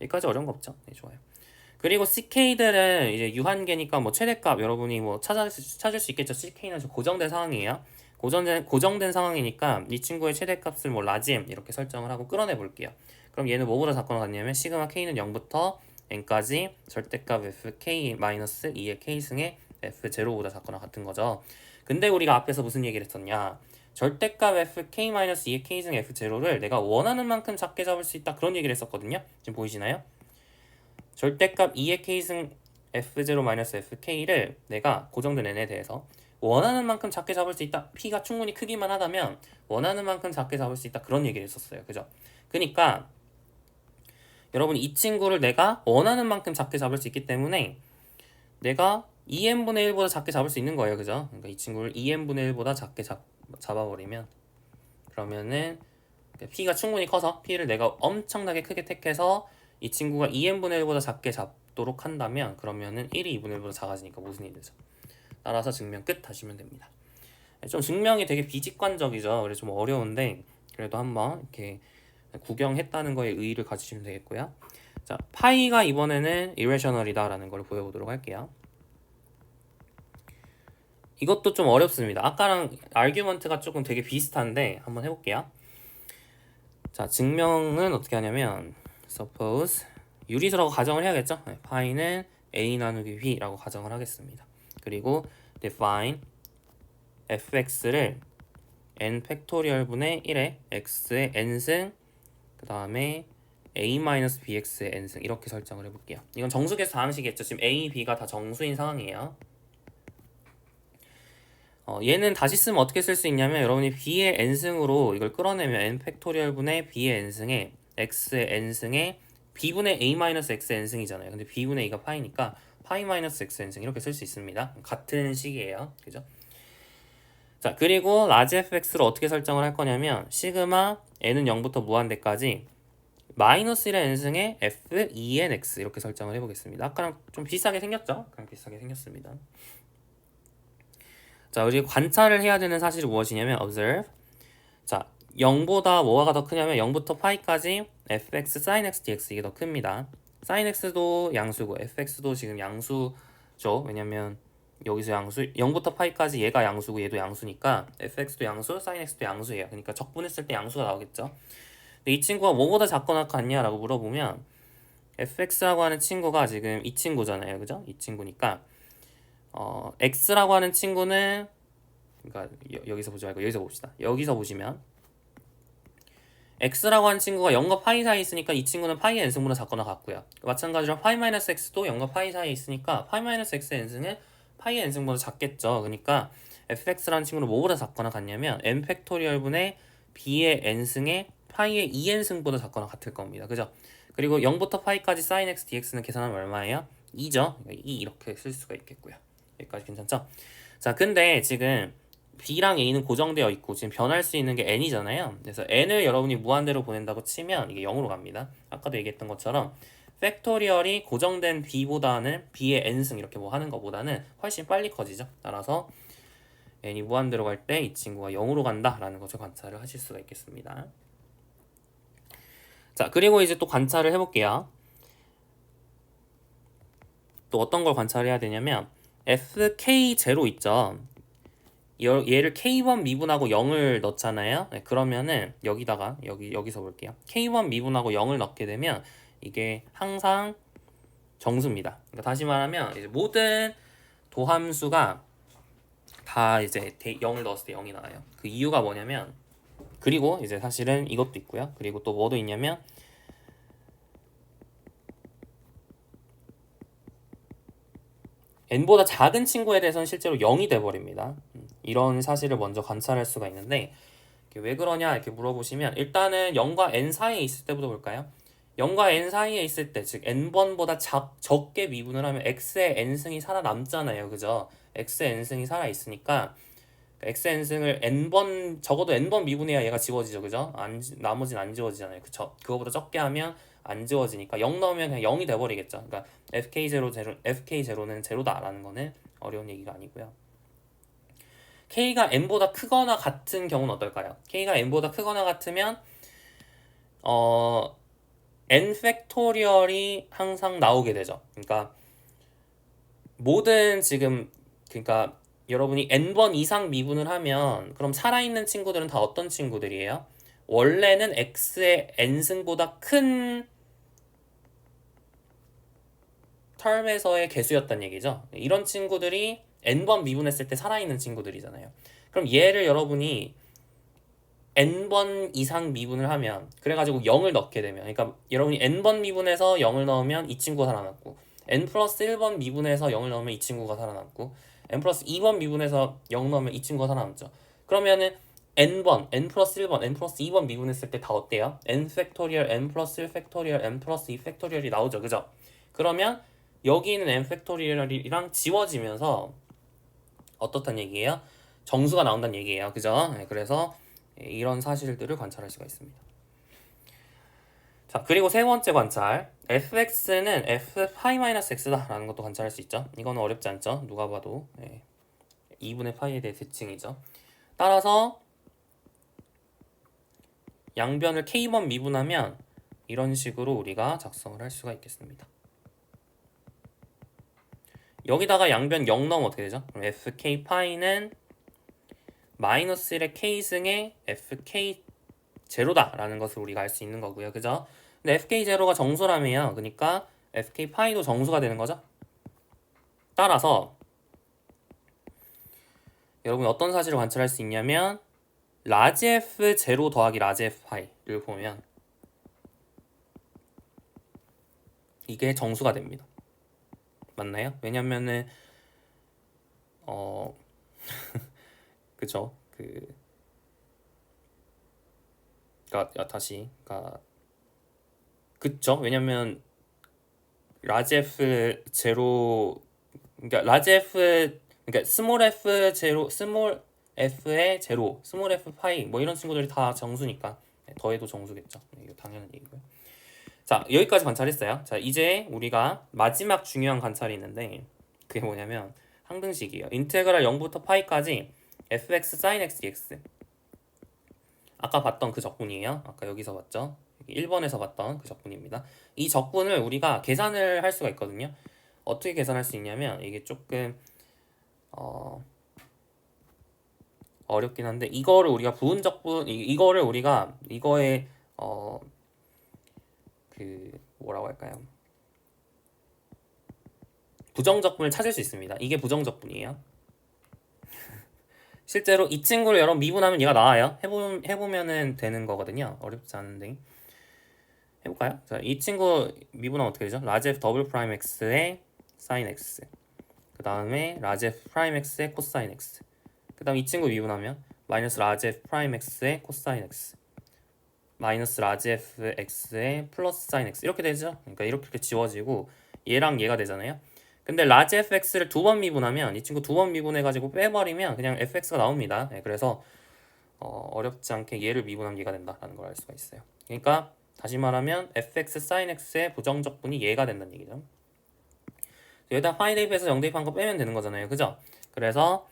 여기까지 어려운 거 없죠? 네, 좋아요. 그리고 CK들은 이제 유한계니까 뭐 최대값 여러분이 뭐 찾을 수 있겠죠. CK는 좀 고정된 상황이에요. 고정된 상황이니까 이 친구의 최대값을 뭐 라지엠 이렇게 설정을 하고 끌어내 볼게요. 그럼 얘는 뭐보다 작거나 같냐면 시그마 K는 0부터 n까지 절대값 FK-2의 K승의 F0보다 작거나 같은 거죠. 근데 우리가 앞에서 무슨 얘기를 했었냐? 절대값 FK-2의 K승 F0를 내가 원하는 만큼 작게 잡을 수 있다 그런 얘기를 했었거든요. 지금 보이시나요? 절대값 2의 K승 F0-FK를 내가 고정된 n에 대해서 원하는 만큼 작게 잡을 수 있다. P가 충분히 크기만 하다면 원하는 만큼 작게 잡을 수 있다. 그런 얘기를 했었어요. 그죠? 그러니까 여러분 이 친구를 내가 원하는 만큼 작게 잡을 수 있기 때문에 내가 2n분의 1보다 작게 잡을 수 있는 거예요. 그죠? 그러니까 이 친구를 2n분의 1보다 작게 잡아버리면 그러면은 P가 충분히 커서 P를 내가 엄청나게 크게 택해서 이 친구가 2n분의 1보다 작게 잡도록 한다면 그러면은 1이 2분의 1보다 작아지니까 모순이 되죠. 따라서 증명 끝 하시면 됩니다. 좀 증명이 되게 비직관적이죠. 그래서 좀 어려운데 그래도 한번 이렇게 구경했다는 거에 의의를 가지시면 되겠고요. 자, 파이가 이번에는 irrational이다 라는 걸 보여보도록 할게요. 이것도 좀 어렵습니다. 아까랑 아규먼트가 조금 되게 비슷한데 한번 해볼게요. 자, 증명은 어떻게 하냐면 suppose 유리수라고 가정을 해야겠죠? 네, 파이는 a 나누기 b라고 가정을 하겠습니다. 그리고 define fx를 n 팩토리얼 분의 1에 x의 n승 그 다음에 a-bx의 n승 이렇게 설정을 해볼게요. 이건 정수계수 다항식이겠죠. 지금 a, b가 다 정수인 상황이에요. 얘는 다시 쓰면 어떻게 쓸 수 있냐면 여러분이 b의 n승으로 이걸 끌어내면 n 팩토리얼 분의 b의 n승에 x의 n승에 b분의 a-x의 n승이잖아요. 근데 b분의 a가 파이니까 파이 마이너스 x n승 이렇게 쓸 수 있습니다. 같은 식이에요. 그죠? 자, 그리고 라지 fx를 어떻게 설정을 할 거냐면 시그마 n은 0부터 무한대까지 마이너스 1의 n승에 f 2n x 이렇게 설정을 해보겠습니다. 아까랑 좀 비슷하게 생겼죠? 그냥 비슷하게 생겼습니다. 자, 그리고 관찰을 해야 되는 사실이 무엇이냐면 observe. 자, 0보다 뭐가 더 크냐면 0부터 파이까지 fx sin x dx 이게 더 큽니다. sin x도 양수고 fx도 지금 양수죠. 왜냐면 여기서 양수 0부터 파이까지 얘가 양수고 얘도 양수니까 fx도 양수, sin x도 양수예요. 그러니까 적분했을 때 양수가 나오겠죠. 근데 이 친구가 뭐보다 작거나 같냐라고 물어보면 fx라고 하는 친구가 지금 이 친구잖아요. 그죠? 이 친구니까 x라고 하는 친구는 그러니까 여기서 보지 말고 여기서 봅시다. 여기서 보시면 x라고 하는 친구가 0과 파이 사이에 있으니까 이 친구는 파이의 n승보다 작거나 같고요. 마찬가지로 파이 마이너스 x도 0과 파이 사이에 있으니까 파이 마이너스 x의 n승은 파이의 n승보다 작겠죠. 그러니까 fx라는 친구는 뭐보다 작거나 같냐면 n 팩토리얼 분의 b의 n승에 파이의 2n승보다 작거나 같을 겁니다. 그죠? 그리고 0부터 파이까지 sin x dx는 계산하면 얼마예요? 2죠. 2 이렇게 쓸 수가 있겠고요. 여기까지 괜찮죠? 자, 근데 지금 b랑 a는 고정되어 있고 지금 변할 수 있는 게 n이잖아요. 그래서 n을 여러분이 무한대로 보낸다고 치면 이게 0으로 갑니다. 아까도 얘기했던 것처럼 팩토리얼이 고정된 b보다는 b의 n승 이렇게 뭐 하는 것보다는 훨씬 빨리 커지죠. 따라서 n이 무한대로 갈 때 이 친구가 0으로 간다라는 것을 관찰을 하실 수가 있겠습니다. 자, 그리고 이제 또 관찰을 해볼게요. 또 어떤 걸 관찰해야 되냐면 fk0 있죠. 얘를 k1 미분하고 0을 넣잖아요. 네, 그러면은 여기다가 여기서 볼게요. k1 미분하고 0을 넣게 되면 이게 항상 정수입니다. 그러니까 다시 말하면 이제 모든 도함수가 다 이제 0을 넣었을 때 0이 나와요. 그 이유가 뭐냐면 그리고 이제 사실은 이것도 있고요. 그리고 또 뭐도 있냐면 n보다 작은 친구에 대해서는 실제로 0이 돼버립니다. 이런 사실을 먼저 관찰할 수가 있는데 왜 그러냐 이렇게 물어보시면 일단은 0과 n 사이에 있을 때부터 볼까요? 0과 n 사이에 있을 때 즉 n번보다 적게 미분을 하면 x의 n승이 살아남잖아요. 그죠? x의 n승이 살아있으니까 x의 n승을 n번 적어도 n번 미분해야 얘가 지워지죠. 그죠? 나머지는 안 지워지잖아요. 그쵸? 그거보다 적게 하면 안 지워지니까 0 넣으면 그냥 0이 돼버리겠죠. 그러니까 fk0는 제로다라는 거는 어려운 얘기가 아니고요. k가 n보다 크거나 같은 경우는 어떨까요? k가 n보다 크거나 같으면 n 팩토리얼이 항상 나오게 되죠. 그러니까 모든 지금 그러니까 여러분이 n번 이상 미분을 하면 그럼 살아있는 친구들은 다 어떤 친구들이에요? 원래는 x의 n승보다 큰 텀에서의 개수였단 얘기죠. 이런 친구들이 n번 미분했을 때 살아있는 친구들이잖아요. 그럼 얘를 여러분이 n번 이상 미분을 하면 그래가지고 0을 넣게 되면 그러니까 여러분이 n번 미분해서 0을 넣으면 이 친구가 살아남고 n 플러스 1번 미분해서 0을 넣으면 이 친구가 살아남고 n 플러스 2번 미분해서 0 넣으면 이 친구가 살아남죠. 그러면은 n번, n 플러스 1번, n 플러스 2번 미분했을 때 다 어때요? n 팩토리얼, n 플러스 1 팩토리얼, n 플러스 2 팩토리얼이 나오죠. 그죠? 그러면 여기 있는 n 팩토리얼이랑 지워지면서 어떻단 얘기예요? 정수가 나온다는 얘기예요. 그죠? 네, 그래서 이런 사실들을 관찰할 수가 있습니다. 자, 그리고 세 번째 관찰. fx는 f 파이-x다 라는 것도 관찰할 수 있죠. 이거는 어렵지 않죠. 누가 봐도 2분의 파이에 대해 대칭이죠. 따라서 양변을 k번 미분하면 이런 식으로 우리가 작성을 할 수가 있겠습니다. 여기다가 양변 0 넣으면 어떻게 되죠? 그럼 fk 파이는 마이너스 1의 k승의 fk 제로다라는 것을 우리가 알 수 있는 거고요. 그죠? 근데 fk 제로가 정수라며요. 그러니까 fk 파이도 정수가 되는 거죠. 따라서 여러분 어떤 사실을 관찰할 수 있냐면 라지 f 제로 더하기 라지 f 파이를 보면 이게 정수가 됩니다. 맞나요? 왜냐면은 그쵸? 그쵸? 왜냐면 라지 f 제로 그러니까 라지 f 그러니까 스몰 f 제로 스몰 f의 제로 스몰 f 파이 뭐 이런 친구들이 다 정수니까 더해도 정수겠죠. 이거 당연한 얘기고요. 자, 여기까지 관찰했어요. 자, 이제 우리가 마지막 중요한 관찰이 있는데 그게 뭐냐면 항등식이에요. 인테그랄 0부터 파이까지 fx sin x dx. 아까 봤던 그 적분이에요. 아까 여기서 봤죠. 1번에서 봤던 그 적분입니다. 이 적분을 우리가 계산을 할 수가 있거든요. 어떻게 계산할 수 있냐면 이게 조금 어렵긴 한데 이거를 우리가 부분 적분 이거를 우리가 이거의 뭐라고 할까요? 부정적분을 찾을 수 있습니다. 이게 부정적분이에요. 실제로 이 친구를 여러분 미분하면 얘가 나와요. 해보면은 되는 거거든요. 어렵지 않은데 해볼까요? 자, 이 친구 미분하면 어떻게 되죠? 라지 f 더블 프라임 x의 sin x 그 다음에 라지 f 프라임 x의 코사인 x 그 다음 이 친구 미분하면 마이너스 라지 f 프라임 x의 코사인 x 마이너스 라지 f x의 플러스 사인 x 이렇게 되죠. 그러니까 이렇게 지워지고 얘랑 얘가 되잖아요. 근데 라지 fx를 두 번 미분하면 이 친구 두 번 미분해가지고 빼버리면 그냥 fx가 나옵니다. 네, 그래서 어렵지 않게 얘를 미분하면 얘가 된다라는 걸 알 수가 있어요. 그러니까 다시 말하면 fx sin x의 부정적분이 얘가 된다는 얘기죠. 여기다 파이 대입해서 0 대입한 거 빼면 되는 거잖아요. 그죠? 그래서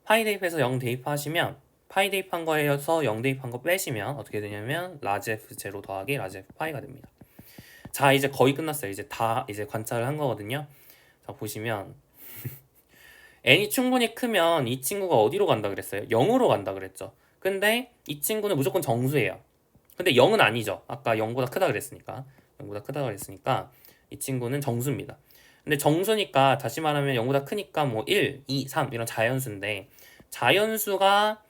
파이 대입해서 0 대입하시면 파이 대입한 거에서 0 대입한 거 빼시면 어떻게 되냐면 라지 f 제로 더하기 라지 f 파이가 됩니다. 자, 이제 거의 끝났어요. 이제 다 이제 관찰을 한 거거든요. 자, 보시면 n이 충분히 크면 이 친구가 어디로 간다 그랬어요? 0으로 간다 그랬죠. 근데 이 친구는 무조건 정수예요. 근데 0은 아니죠. 아까 0보다 크다 그랬으니까. 0보다 크다 그랬으니까 이 친구는 정수입니다. 근데 정수니까 다시 말하면 0보다 크니까 뭐 1, 2, 3 이런 자연수인데 자연수가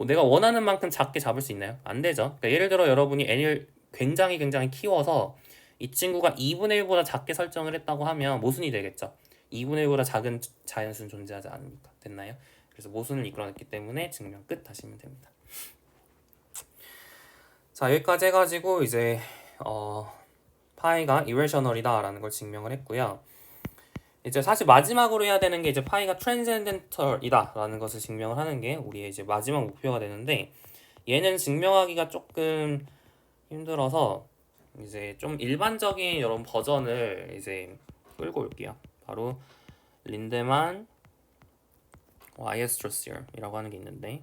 내가 원하는 만큼 작게 잡을 수 있나요? 안 되죠. 그러니까 예를 들어 여러분이 n을 굉장히 키워서 이 친구가 2분의 1보다 작게 설정을 했다고 하면 모순이 되겠죠. 2분의 1보다 작은 자연수는 존재하지 않으니까. 됐나요? 그래서 모순을 이끌어냈기 때문에 증명 끝 하시면 됩니다. 자, 여기까지 해가지고 이제 파이가 irrational이다 라는 걸 증명을 했고요. 이제 사실 마지막으로 해야 되는 게 이제 파이가 transcendental이다 라는 것을 증명을 하는 게 우리의 이제 마지막 목표가 되는데 얘는 증명하기가 조금 힘들어서 이제 좀 일반적인 여러분 버전을 이제 끌고 올게요. 바로 린데만 와이어스트로스 theorem이라고 하는 게 있는데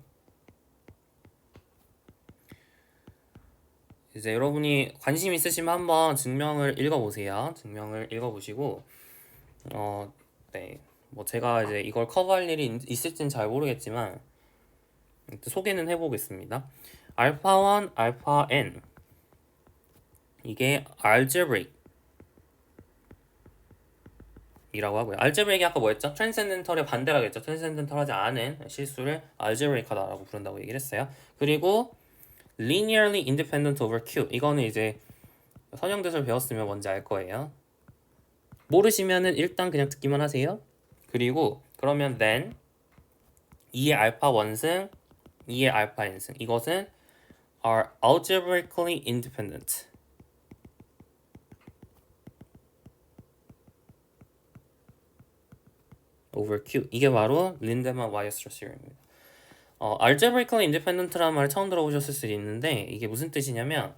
이제 여러분이 관심 있으시면 한번 증명을 읽어보세요. 증명을 읽어보시고 네, 뭐 제가 이제 이걸 커버할 일이 있을지는 잘 모르겠지만 소개는 해보겠습니다. 알파 1, 알파 n 이게 algebraic 이라고 하고요. algebraic이 아까 뭐였죠? transcendental의 반대라고 했죠. transcendental하지 않은 실수를 algebraic하다라고 부른다고 얘기를 했어요. 그리고 linearly independent over Q 이거는 이제 선형대설 배웠으면 뭔지 알 거예요. 모르시면은 일단 그냥 듣기만 하세요. 그리고 그러면 then 2의 알파 원승 2의 알파 n승 이것은 are algebraically independent over Q 이게 바로 린데만 와이어스트로스 theorem입니다. algebraically independent라는 말을 처음 들어보셨을 수도 있는데 이게 무슨 뜻이냐면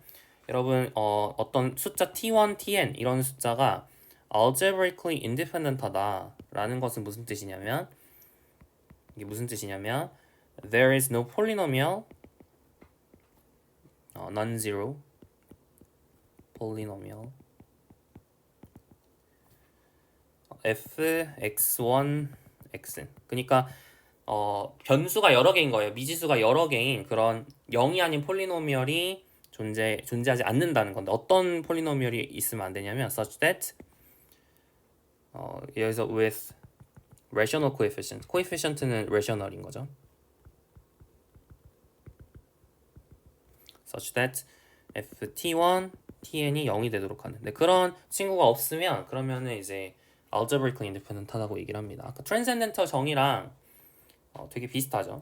여러분 어떤 숫자 t1, tn 이런 숫자가 algebraically independent하다 라는 것은 무슨 뜻이냐면 이게 무슨 뜻이냐면 there is no polynomial non-zero polynomial fx1 x 그러니까 변수가 여러 개인 거예요. 미지수가 여러 개인 그런 0이 아닌 폴리노미얼이 존재하지 않는다는 건데 어떤 폴리노미얼이 있으면 안 되냐면 such that 여기서 with rational coefficient coefficient는 rational인 거죠. such that ft1 tn이 0이 되도록 하는. 근데 그런 친구가 없으면 그러면은 이제 algebraically independent 하다고 얘기를 합니다. 아까 transcendental 정의랑 되게 비슷하죠.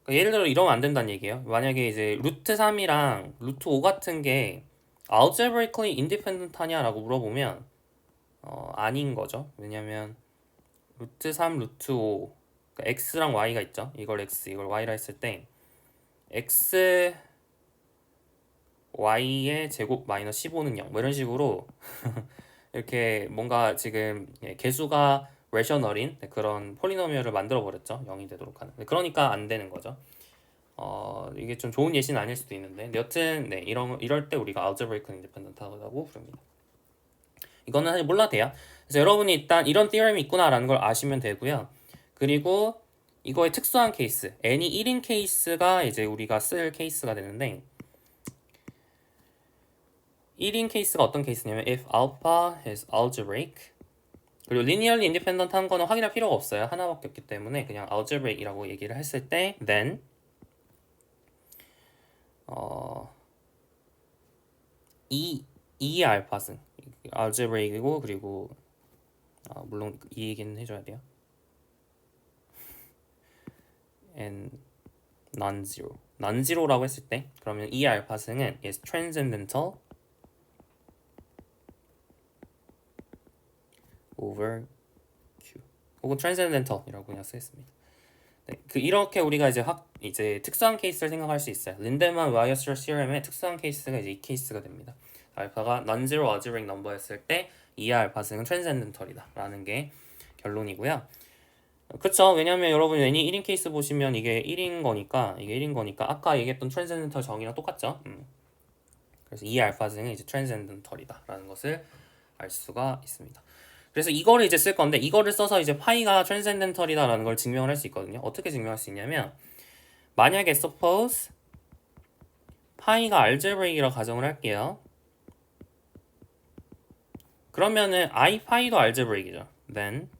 그러니까 예를 들어 이러면 안 된다는 얘기예요. 만약에 이제 루트 3이랑 루트 5 같은 게 algebraically independent 하냐라고 물어보면 아닌 거죠. 왜냐면 루트 3, 루트 5 그러니까 x랑 y가 있죠. 이걸 x, 이걸 y라 했을 때 x y의 제곱 마이너스 15는 0 뭐 이런 식으로 이렇게 뭔가 지금 개수가 레셔널인 그런 폴리노미얼을 만들어 버렸죠. 0이 되도록 하는. 그러니까 안 되는 거죠. 이게 좀 좋은 예시는 아닐 수도 있는데 여튼 네, 이럴 때 우리가 algebraically independent 하다고 부릅니다. 이거는 사실 몰라도 돼요. 그래서 여러분이 일단 이런 theorem이 있구나라는 걸 아시면 되고요. 그리고 이거의 특수한 케이스, n이 1인 케이스가 이제 우리가 쓸 케이스가 되는데 1인 케이스가 어떤 케이스냐면 if alpha is algebraic 그리고 linearly independent 한 거는 확인할 필요가 없어요. 하나밖에 없기 때문에 그냥 algebraic이라고 얘기를 했을 때 then 이 알파승 algebraic이고 그리고 물론 이 얘기는 해줘야 돼요. and non-zero라고 했을 때 그러면 이 알파승은 is transcendental over Q 혹은 transcendental이라고 그냥 쓰겠습니다. 네, 이렇게 우리가 이제 특수한 케이스를 생각할 수 있어요. 린데만 와이어스트러스 시럼의 특수한 케이스가 이제 이 케이스가 됩니다. 알파가 non-zero algebraic number였을 때 이 알파승은 transcendental이다라는 게 결론이고요. 그쵸? 왜냐면 여러분 n이 1인 케이스 보시면 이게 1인 거니까 아까 얘기했던 transcendental 정의랑 똑같죠? 그래서 이 알파승은 이제 transcendental이다라는 것을 알 수가 있습니다. 그래서 이거를 이제 쓸 건데 이거를 써서 이제 파이가 transcendental이다라는 걸 증명을 할 수 있거든요. 어떻게 증명할 수 있냐면 만약에 suppose 파이가 algebraic이라고 가정을 할게요. 그러면은 i파이도 algebraic이죠. Then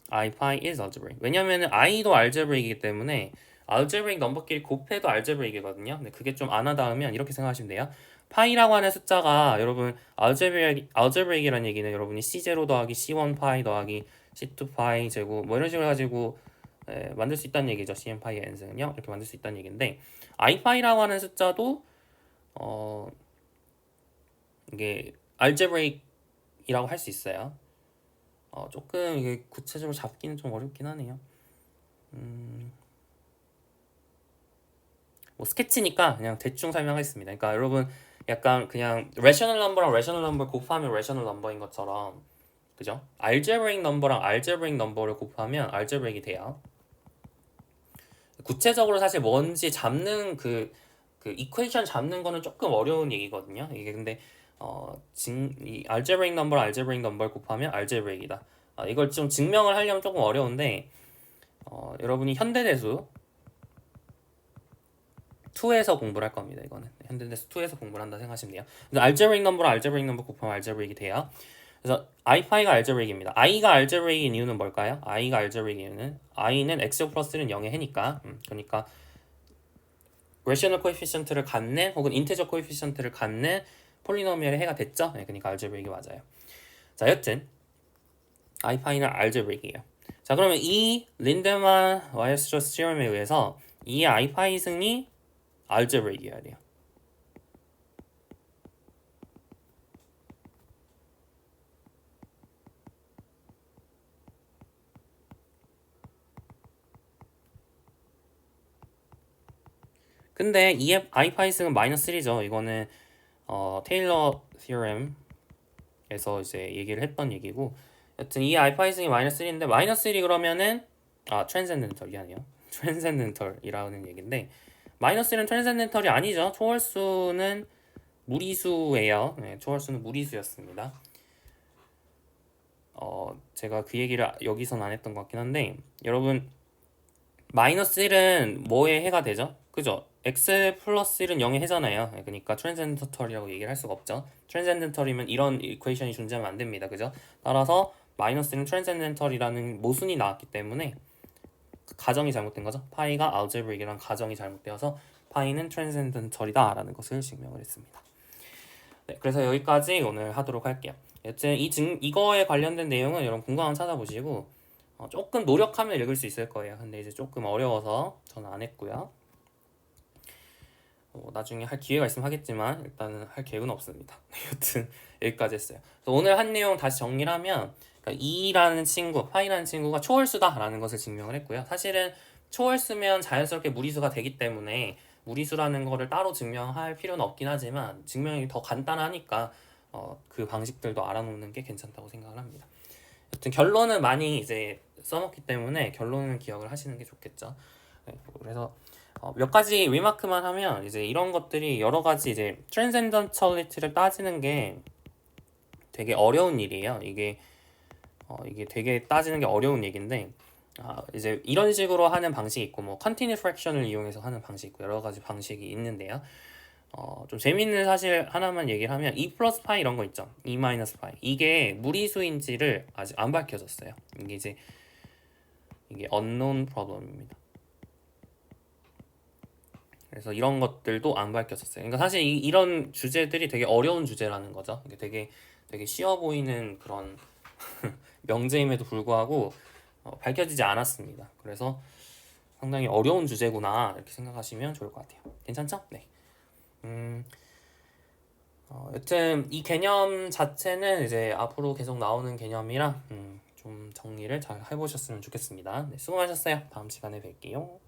i파이 is algebraic. 왜냐면은 i도 algebraic이기 때문에 algebraic 넘버끼리 곱해도 algebraic이거든요. 근데 그게 좀 안 와닿으면 이렇게 생각하시면 돼요. 파이라고 하는 숫자가 여러분 algebraic이라는 얘기는 여러분이 c0 더하기 c1 파이 더하기 c2 파이 제곱 뭐 이런 식으로 가지고 만들 수 있다는 얘기죠. cn 파이의 n승은요. 이렇게 만들 수 있다는 얘기인데 i파이라고 하는 숫자도 이게 algebraic이라고 할 수 있어요. 조금 이게 구체적으로 잡기는 좀 어렵긴 하네요. 뭐 스케치니까 그냥 대충 설명하겠습니다. 그러니까 여러분 약간 그냥 rational number랑 rational number 곱하면 rational number인 것처럼 그죠? algebraic number랑 algebraic number를 곱하면 algebraic이 돼요. 구체적으로 사실 뭔지 잡는 그 equation 잡는 거는 조금 어려운 얘기거든요. 이게 근데 이 algebraic number algebraic number 곱하면 algebraic이다. 이걸 좀 증명을 하려면 조금 어려운데 여러분이 현대대수 2에서 공부를 할 겁니다. 이거는 현대대수 2에서 공부를 한다 생각하시면 돼요. 그래서 algebraic number랑 algebraic number 곱하면 algebraic이 돼요. 그래서 i파이가 algebraic입니다. i가 algebraic인 이유는 뭘까요? i가 algebraic인 이유는 i는 x 플러스는 0의 해니까 그러니까 rational coefficient를 갖는 혹은 integer coefficient를 갖는 폴리노미얼의 해가 됐죠? 네, 그러니까 algebraic이 맞아요. 자, 여튼 i파이는 algebraic이에요. 자, 그러면 이 린데만 와이어스트러스 시럼에 의해서 이 i파이 승이 algebraic이어야 돼요. 근데 이 i파이 승은 마이너스 3죠. 이거는 테일러 theorem에서 이제 얘기를 했던 얘기고 여튼 이 i파이 승이 마이너스 3인데 마이너스 3 그러면은 transcendental이 아니에요. transcendental이라는 얘기인데 마이너스 1은 transcendental이 아니죠. 초월수는 무리수예요. 네, 초월수는 무리수였습니다. 제가 그 얘기를 여기선 안 했던 것 같긴 한데 여러분 마이너스 1은 뭐에 해가 되죠? 그죠? x 플러스 1은 0의 해잖아요. 그러니까 트랜센덴털이라고 얘기를 할 수가 없죠. 트랜센덴털이면 이런 이퀘이션이 존재하면 안 됩니다. 그죠? 따라서 마이너스 1은 트랜센덴털이라는 모순이 나왔기 때문에 가정이 잘못된 거죠. 파이가 알제브릭이란 가정이 잘못되어서 파이는 트랜센덴털이다 라는 것을 증명을 했습니다. 네, 그래서 여기까지 오늘 하도록 할게요. 여튼 이거에 관련된 내용은 여러분 궁금하면 찾아보시고 조금 노력하면 읽을 수 있을 거예요. 근데 이제 조금 어려워서 저는 안 했고요. 나중에 할 기회가 있으면 하겠지만 일단은 할 계획은 없습니다. 여튼 여기까지 했어요. 그래서 오늘 한 내용 다시 정리를 하면 그러니까 E라는 친구, 파이라는 친구가 초월수다라는 것을 증명을 했고요. 사실은 초월수면 자연스럽게 무리수가 되기 때문에 무리수라는 거를 따로 증명할 필요는 없긴 하지만 증명이 더 간단하니까 그 방식들도 알아놓는 게 괜찮다고 생각을 합니다. 여튼 결론은 많이 이제 써놓기 때문에 결론은 기억을 하시는 게 좋겠죠. 네, 그래서 몇 가지 리마크만 하면 이제 이런 것들이 여러 가지 이제 트랜센던털리티를 따지는 게 되게 어려운 일이에요. 이게 되게 따지는 게 어려운 얘기인데 이제 이런 식으로 하는 방식이 있고 뭐 컨티뉴 프랙션을 이용해서 하는 방식이 있고 여러 가지 방식이 있는데요. 좀 재밌는 사실 하나만 얘기를 하면 E 플러스 파이 이런 거 있죠. E 마이너스 파이 이게 무리수인지를 아직 안 밝혀졌어요. 이게 unknown problem입니다. 그래서 이런 것들도 안 밝혀졌어요. 그러니까 사실 이런 주제들이 되게 어려운 주제라는 거죠. 이게 되게 쉬워 보이는 그런 명제임에도 불구하고 밝혀지지 않았습니다. 그래서 상당히 어려운 주제구나 이렇게 생각하시면 좋을 것 같아요. 괜찮죠? 네. 여튼 이 개념 자체는 이제 앞으로 계속 나오는 개념이라 좀 정리를 잘 해보셨으면 좋겠습니다. 네, 수고하셨어요. 다음 시간에 뵐게요.